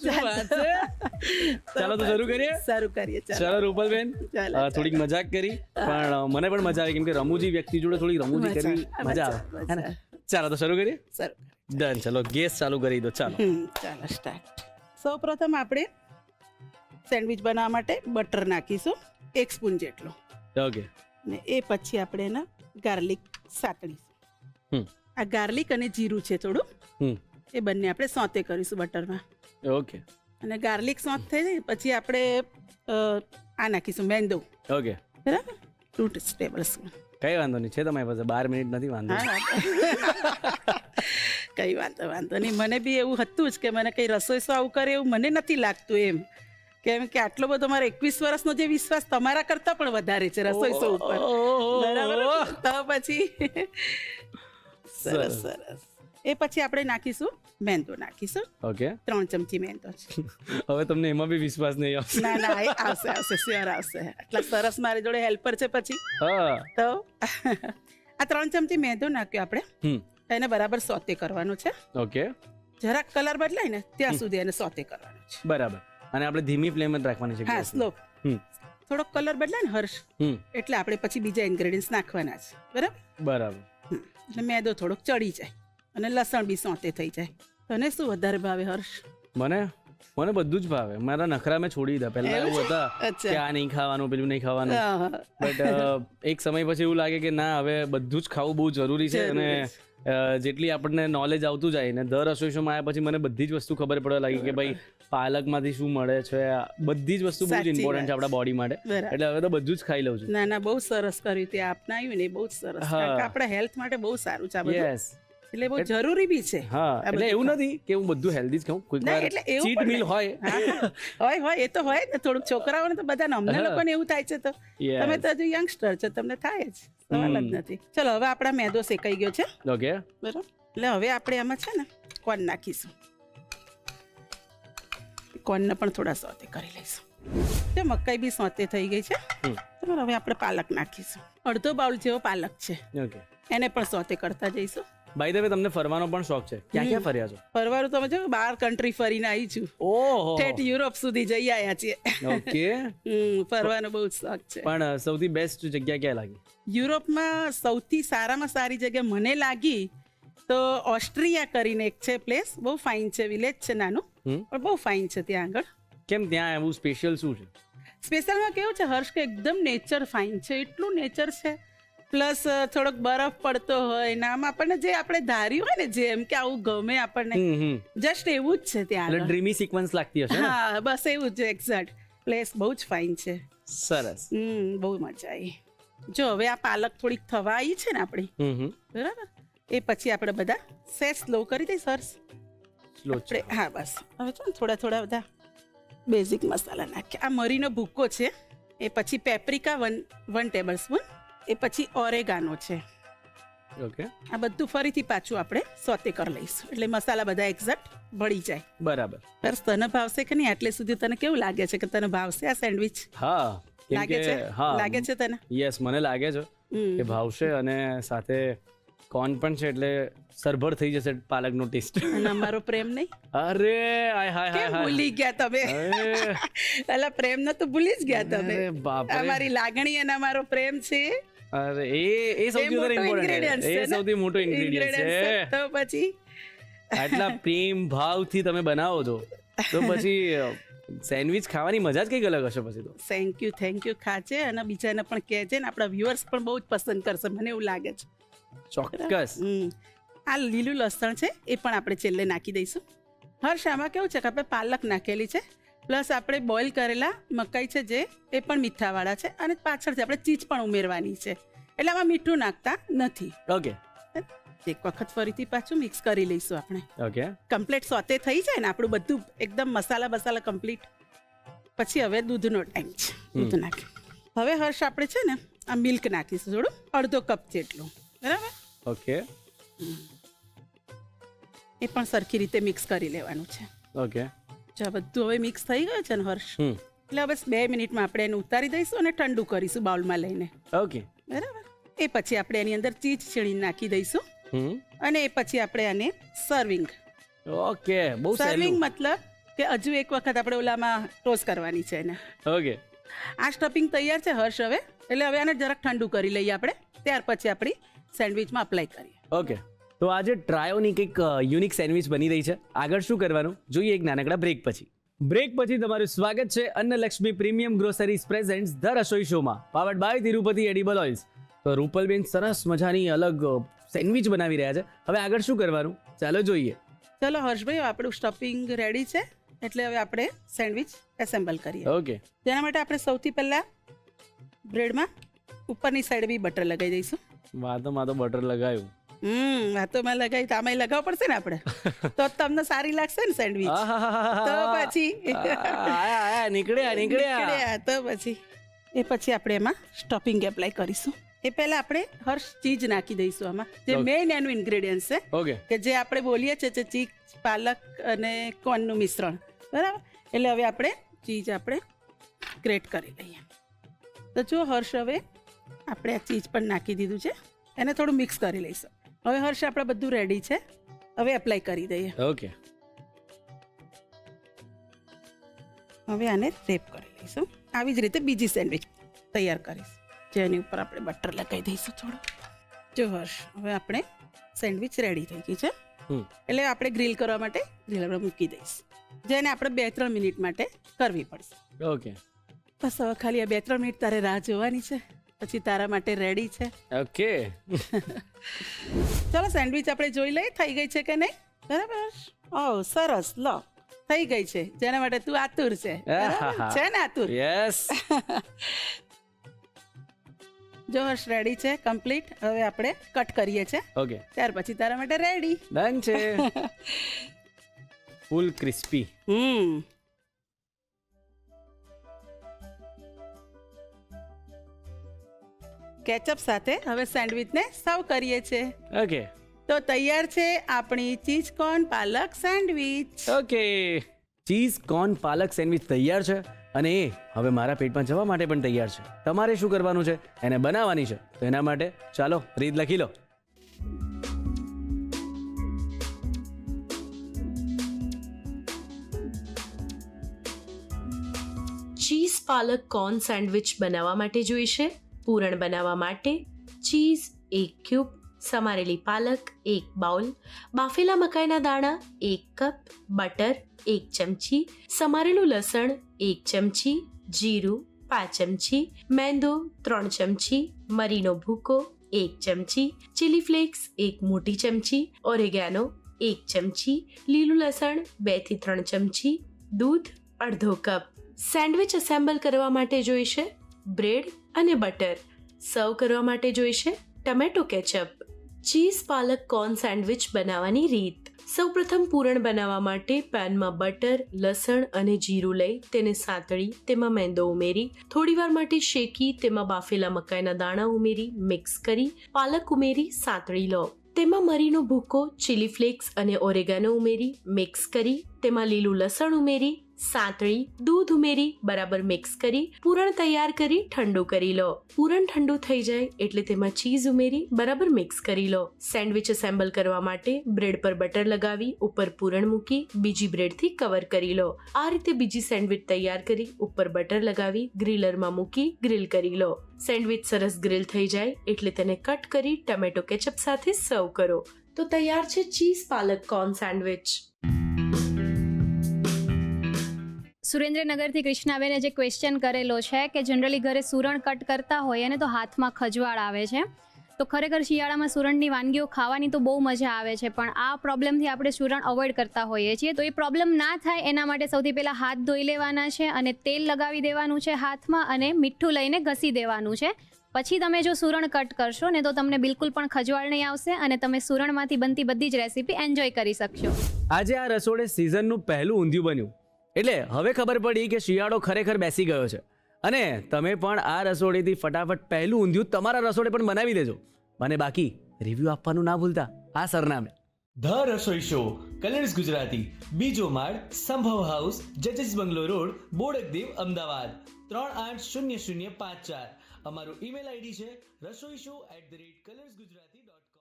શું વાત છે? ચાલો તો શરૂ કરીએ. શરૂ કરીએ. ચાલો રૂપલબેન, ચાલો. થોડીક મજાક કરી, પણ મને પણ મજા આવી, કેમ કે રમૂજી વ્યક્તિ જોડે થોડી રમૂજી કરવી મજા આવે, હે ને? ચાલો તો શરૂ કરીએ. શરૂ. ડન. ચલો, ગેસ ચાલુ કરી દો. ચાલો. ચાલો, સ્ટાર્ટ. સૌ પ્રથમ આપણે સેન્ડવિચ બનાવવા માટે બટર નાખીશું 1 સ્પૂન જેટલો, ઓકે. ને એ પછી આપણે એને ગાર્લિક સાતળીશું. આ ગાર્લિક અને જીરું છે થોડું, એ બંને આપણે સોતે કરીશું બટરમાં. ઓકે. અને ગાર્લિક સોત થઈ જાય પછી આપણે આ નાખીશું મેંદો. ઓકે. બરાબર? 2 ટેબલ સ્પૂન. કઈ વાંધો નહીં, છે તમારી પાસે 12 મિનિટ નથી, વાંધો નહીં. કઈ વાંધો નહીં. મને બી એવું હતું જ કે મને કઈ રસોઈ આવું કરે એવું મને નથી લાગતું એમ, કેમ કે આટલો બધો મારો 21 વર્ષનો જે વિશ્વાસ તમારા કરતા પણ વધારે છે રસોઈ શો ઉપર. બરાબર, તો પછી સરસ. એ પછી આપણે નાખીશું મેંદો નાખીશું. ઓકે, 3 ચમચી મેંદો છે. હવે તમને એમાં બી વિશ્વાસ નહીં આવશે. ના એ આવશે શ્યોર આવશે. આટલા સરસ મારી જોડે હેલ્પર છે પછી હા, તો આ 3 ચમચી મેંદો નાખ્યો આપણે. એને બરાબર સોતે કરવાનું છે. ઓકે, જરાક કલર બદલાય ને ત્યાં સુધી એને સોતે કરવાનું છે. બરાબર. અને આપણે ધીમી ફ્લેમ જ રાખવાની છે. હા, સ્લો. થોડોક કલર બદલાય ને હર્ષ, એટલે આપણે પછી બીજા ઇન્ગ્રેડિયન્ટ્સ નાખવાના છે. બરાબર. એટલે મેંદો થોડોક ચડી જાય અને લસણ બી સોતે થઈ જાય. તને શું વધારે ભાવે હર્ષ? મને બધું જ ભાવે. મારા નખરા મેં છોડી દીધા. પહેલા એવું હતા કે આ નહીં ખાવાનું, પેલું નહીં ખાવાનું, બટ એક સમય પછી એવું લાગે કે ના, હવે બધું જ ખાવું બહુ જરૂરી છે. અને જેટલી આપણને નોલેજ આવતું જાય ને, દર રસોઈ શોમાં આવ્યા પછી મને બધી જ વસ્તુ ખબર પડવા લાગી કે ભાઈ પાલકમાંથી શું મળે છે. બધી જ વસ્તુ બહુ જ ઇમ્પોર્ટન્ટ છે આપણા બોડી માટે. એટલે હવે તો બધું જ ખાઈ લઉં છું. ના બહુ સરસ કર્યું તે અપનાવ્યું ને, બહુ જ સરસ. આપણા હેલ્થ માટે બહુ સારું છે આ બધું. યસ, એટલે બહુ જરૂરી બી છે. હા, એટલે એવું નથી કે હું બધું હેલ્ધી જ ખાઉં. કોઈક વાર ચીટ મીલ હોય એ તો હોય ને. થોડુંક છોકરાઓને તો બધાને, અમને લોકોને એવું થાય છે. તો તમે તો હજુ યંગસ્ટર છો, તમને થાય જ, સવાલ જ નથી. ચલો, હવે આપણા મેદો શેકાઈ ગયો છે. ઓકે, બરાબર. એટલે હવે આપણે આમાં છે ને કોર્ન નાખીશું. કોર્નને પણ થોડા સોતે કરી લઈશું. જો મકાઈ બી સોતે થઈ ગઈ છે. બરાબર. હવે આપણે પાલક નાખીશું. અડધો બાઉલ જેવો પાલક છે. ઓકે, એને પણ સોતે કરતા જઈશું. બાય ધ વે, તમને ફરવાનો પણ શોખ છે? ક્યાં ફર્યા છો? ફરવાનું તમે જો 12 કન્ટ્રી ફરીને આવી છું. ઓહો, ઠેઠ યુરોપ સુધી જઈ આવ્યા છીએ. ઓકે. ફરવાનો બહુ શોખ છે. પણ સૌથી બેસ્ટ જગ્યા ક્યાં લાગી? યુરોપમાં સૌથી સારામાં સારી જગ્યા મને લાગી તો ઓસ્ટ્રિયા કરીને એક છે પ્લેસ. બહુ ફાઇન છે, વિલેજ છે નાનું, પણ બહુ ફાઇન છે ત્યાં આગળ. કેમ, ત્યાં એવું સ્પેશિયલ શું છે? સ્પેશિયલમાં કેવું છે હર્ષ, કે એકદમ નેચર ફાઇન છે. એટલું નેચર છે, પ્લસ થોડોક બરફ પડતો હોય ને, આમ આપણને જે આપણે ધાર્યું હોય ને, જેમ કે આવું ગમે આપણને, જસ્ટ એવું જ છે ત્યાં. ડ્રીમી સિક્વન્સ લાગતી હશે. હા, બસ એવું જ એક્ઝેક્ટ. પ્લેસ બહુ જ ફાઇન છે. સરસ. બહુ મજા આવી. જો હવે આ પાલક થોડીક થવા આવી છે ને આપણી, બરાબર, એ પછી આપણે બધા સેટ સ્લો કરી દઈશ હર્ષ. હા, બસ. હવે છે ને થોડા બધા બેઝિક મસાલા નાખ્યા. આ મરીનો ભૂકો છે. એ પછી પેપ્રિકા 1 ટેબલ સ્પૂન. એ પછી ઓરેગાનો છે. ઓકે, આ બધું ફરીથી પાછું આપણે સોતે કરી લઈશું, એટલે મસાલા બધા એક્ઝેક્ટ ભળી જાય. બરાબર. હર્ષ, તને ભાવશે કે નહીં? આટલે સુધી તને કેવું લાગે છે કે તને ભાવશે આ સેન્ડવિચ? હા, લાગે છે તને? યસ, મને લાગે છે કે ભાવશે. અને સાથે કોર્ન પણ છે, એટલે સરભર થઈ જશે પાલકનો ટેસ્ટ. અને અમારો પ્રેમ નહીં? અરે હાય હાય હાય, ભૂલી ગયા તમે. એટલે પ્રેમ ન તો ભૂલી જ ગયા તમે. અમારી લાગણી અને અમારો પ્રેમ છે. અરે એ સૌથી વધારે ઇમ્પોર્ટન્ટ છે. એ સૌથી મોટો ઇન્ગ્રેડિયન્ટ છે. તો પછી આટલા પ્રેમ ભાવથી તમે બનાવો છો તો પછી સેન્ડવિચ ખાવાની મજા જ કંઈક અલગ હશે પછી તો. થેન્ક યુ ખાજે, અને બીજાને પણ કહેજે ને. આપણા વ્યુઅર્સ પણ બહુ જ પસંદ કરશે, મને એવું લાગે છે. ચોક્કસ. આ લીલું લસણ છે, એ પણ આપણે છેલ્લે નાખી દઈશું. હર્ષ, આમાં કેવું છે કે આપણે પાલક નાખેલી છે, પ્લસ આપણે બોઇલ કરેલા મકાઈ છે જે, એ પણ મીઠાવાળા છે, અને પાછળથી આપણે ચીઝ પણ ઉમેરવાની છે, એટલે આમાં મીઠું નાખતા નથી. ઓકે, એક વખત ફરીથી પાછું મિક્સ કરી લઈશું આપણે. ઓકે, કમ્પ્લીટ સોતે થઈ જાય ને આપણું બધું એકદમ મસાલા કમ્પ્લીટ. પછી હવે દૂધનો ટાઈમ છે. દૂધ નાખી. હવે હર્ષ, આપણે છે ને આ મિલ્ક નાખીશું થોડું, અડધો કપ જેટલું. બરાબર. ઓકે, એ પણ સરખી રીતે મિક્સ કરી લેવાનું છે. ઓકે, જો બધું હવે મિક્સ થઈ ગયું છે ને હર્ષ, એટલે બસ 2 મિનિટમાં આપણે એને ઉતારી દઈશું અને ઠંડુ કરીશું બાઉલમાં લઈને. ઓકે, બરાબર. એ પછી આપણે એની અંદર ચીઝ છીણીને નાખી દઈશું, અને એ પછી આપણે આને સર્વિંગ. ઓકે, બહુ સર્વિંગ મતલબ કે હજુ એક વખત આપણે ઓલામાં ટોસ કરવાની છે એને. ઓકે, આ સ્ટફિંગ તૈયાર છે હર્ષ હવે, એટલે હવે આને જરાક ઠંડુ કરી લઈએ આપણે, ત્યાર પછી આપણી સેન્ડવિચમાં અપ્લાય કરીએ. ઓકે, તો આજે ટ્રાયોની કંઈક યુનિક સેન્ડવિચ બની રહી છે. આગળ શું કરવાનું જોઈએ એક નાનકડા બ્રેક પછી. બ્રેક પછી તમારું સ્વાગત છે Annalakshmi premium groceries presents the Rasoi શોમાં, powered by Tirupati edible oils. તો રૂપલબેન સરસ મજાની અલગ સેન્ડવિચ બનાવી રહ્યા છે. હવે આગળ શું કરવાનું ચાલો જોઈએ. ચલો હર્ષભાઈ, આપણું સ્ટફિંગ રેડી છે, એટલે હવે આપણે સેન્ડવિચ એસેમ્બલ કરીએ. ઓકે, તેના માટે આપણે સૌથી પહેલા બ્રેડમાં ઉપરની સાઈડ બી બટર લગાવી દઈશું. વાતોમાં તો બટર લગાવ્યું. વાતોમાં લગાવી તો આમાં લગાવવું પડશે ને આપણે, તો જ તમને સારી લાગશે ને સેન્ડવિચ. તો પછી નીકળ્યા. તો પછી આપણે એમાં સ્ટફિંગ એપ્લાય કરીશું. એ પહેલા આપણે હર્ષ ચીઝ નાખી દઈશું આમાં, જે મેઇન એનું ઇન્ગ્રેડિયન્ટ છે. ઓકે. કે જે આપણે બોલીએ છીએ ચીઝ, પાલક અને કોર્નનું મિશ્રણ, બરાબર. એટલે હવે આપણે ચીઝ આપણે ગ્રેટ કરી લઈએ. તો જો હર્ષ, હવે આપણે આ ચીઝ પણ નાખી દીધું છે, એને થોડું મિક્સ કરી લઈશું. હવે હર્ષ આપણે બધું રેડી છે, હવે એપ્લાય કરી દઈએ. ઓકે. હવે આને રેપ કરી લઈશું. આવી જ રીતે બીજી સેન્ડવિચ તૈયાર કરીશ, જેની ઉપર આપણે બટર લગાવી દઈશું થોડું. જો હર્ષ, હવે આપણે સેન્ડવિચ રેડી થઈ ગઈ છે. એટલે આપણે ગ્રીલ કરવા માટે ગ્રીલરમાં મૂકી દઈશ, જેને આપણે 2-3 મિનિટ માટે કરવી પડશે. ઓકે. બસ હવે ખાલી આ 2-3 મિનિટ તારે રાહ જોવાની છે, પછી તારા માટે રેડી છે. ઓકે. ચલો સેન્ડવિચ આપણે જોઈ લઈએ થઈ ગઈ છે કે નહીં. બરાબર. ઓહ સરસ, લો થઈ ગઈ છે, જેના માટે તું આતુર છે. બરાબર છે ને આતુર? યસ. જો હર્ષ રેડી છે કમ્પ્લીટ. હવે આપણે કટ કરીએ છીએ. ઓકે. ત્યાર પછી તારા માટે રેડી. ડન છે. ફૂલ ક્રિસ્પી. કેચઅપ સાથે હવે સેન્ડવિચને સર્વ કરીએ છીએ. ઓકે. તો તૈયાર છે આપણી ચીઝ કોર્ન પાલક સેન્ડવિચ. ઓકે. ચીઝ કોર્ન પાલક સેન્ડવિચ તૈયાર છે, અને એ હવે મારા પેટમાં જવા માટે પણ તૈયાર છે. તમારે શું કરવાનું છે? એને બનાવવાની છે. તો એના માટે ચાલો રીત લખી લો. ચીઝ પાલક કોર્ન સેન્ડવિચ બનાવવા માટે જોઈશે પૂરણ બનાવવા માટે ચીઝ 1 ક્યુબ, સમારેલી પાલક 1 બાઉલ, બાફેલા મકાઈના દાણા 1 કપ, બટર 1 ચમચી, સમારેલું લસણ 1 ચમચી, જીરું 5 ચમચી, મેંદો 3 ચમચી, મરીનો ભૂકો 1 ચમચી, ચીલી ફ્લેક્સ 1 મોટી ચમચી, ઓરેગાનો 1 ચમચી, લીલું લસણ 2 થી 3 ચમચી, દૂધ અડધો કપ. સેન્ડવિચ અસેમ્બલ કરવા માટે જોઈશે બ્રેડ અને બટર. સર્વ કરવા માટે જોઈશે ટમેટો કેચઅપ. ચીઝ પાલક કોર્ન સેન્ડવિચ બનાવવાની રીત. સૌપ્રથમ પૂરણ બનાવવા માટે પેનમાં બટર, લસણ અને જીરું લઈ તેને સાંતળી તેમાં મેંદો ઉમેરી થોડીવાર માટે શેકી તેમાં બાફેલા મકાઈના દાણા ઉમેરી મિક્સ કરી પાલક ઉમેરી સાંતળી લો. તેમાં મરીનો ભૂકો, ચીલી ફ્લેક્સ અને ઓરેગાનો ઉમેરી મિક્સ કરી તેમાં લીલું લસણ ઉમેરી સાંતળી દૂધ ઉમેરી બરાબર મિક્સ કરી પૂરણ તૈયાર કરી ઠંડુ કરી લો. પૂરણ ઠંડુ થઈ જાય એટલે તેમાં ચીઝ ઉમેરી બરાબર મિક્સ કરી લો. સેન્ડવિચ અસેમ્બલ કરવા માટે બ્રેડ પર બટર લગાવી ઉપર પૂરણ મૂકી બીજી બ્રેડથી કવર કરી લો. આ રીતે બીજી સેન્ડવિચ તૈયાર કરી ઉપર બટર લગાવી ગ્રીલરમાં મૂકી ગ્રીલ કરી લો. સેન્ડવિચ સરસ ગ્રીલ થઈ જાય એટલે તેને કટ કરી ટમેટો કેચઅપ સાથે સર્વ કરો. તો તૈયાર છે ચીઝ પાલક કોર્ન સેન્ડવિચ. સુરેન્દ્રનગરથી કૃષ્ણાબેને જે ક્વેશ્ચન કરેલો છે કે જનરલી ઘરે સુરણ કટ કરતા હોય અને તો હાથમાં ખજવાળ આવે છે, તો ખરેખર શિયાળામાં સુરણની વાનગીઓ ખાવાની તો બહુ મજા આવે છે, પણ આ પ્રોબ્લેમથી આપણે સુરણ અવોઇડ કરતા હોઈએ છીએ. તો એ પ્રોબ્લેમ ના થાય એના માટે સૌથી પહેલાં હાથ ધોઈ લેવાના છે અને તેલ લગાવી દેવાનું છે હાથમાં અને મીઠું લઈને ઘસી દેવાનું છે. પછી તમે જો સુરણ કટ કરશો ને તો તમને બિલકુલ પણ ખજવાળ નહીં આવશે અને તમે સુરણમાંથી બનતી બધી જ રેસીપી એન્જોય કરી શકશો. આજે આ રસોડે સિઝનનું પહેલું ઊંધિયું બન્યું, એટલે હવે ખબર પડી કે શિયાળો ખરેખર બેસી ગયો છે. અને તમે પણ આ રસોડેથી ફટાફટ પહેલું ઊંધિયું તમારા રસોડે પણ બનાવી દેજો. અને બાકી રિવ્યુ આપવાનું ના ભૂલતા આ સરનામે. The Rasoi show, colours Gujarati, બીજો માળ, સંભવ હાઉસ, જજીસ બંગલો રોડ, બોડકદેવ, અમદાવાદ 380054. અમારું ઈમેલ આઈડી છે rasoishow@colorsgujarati.com.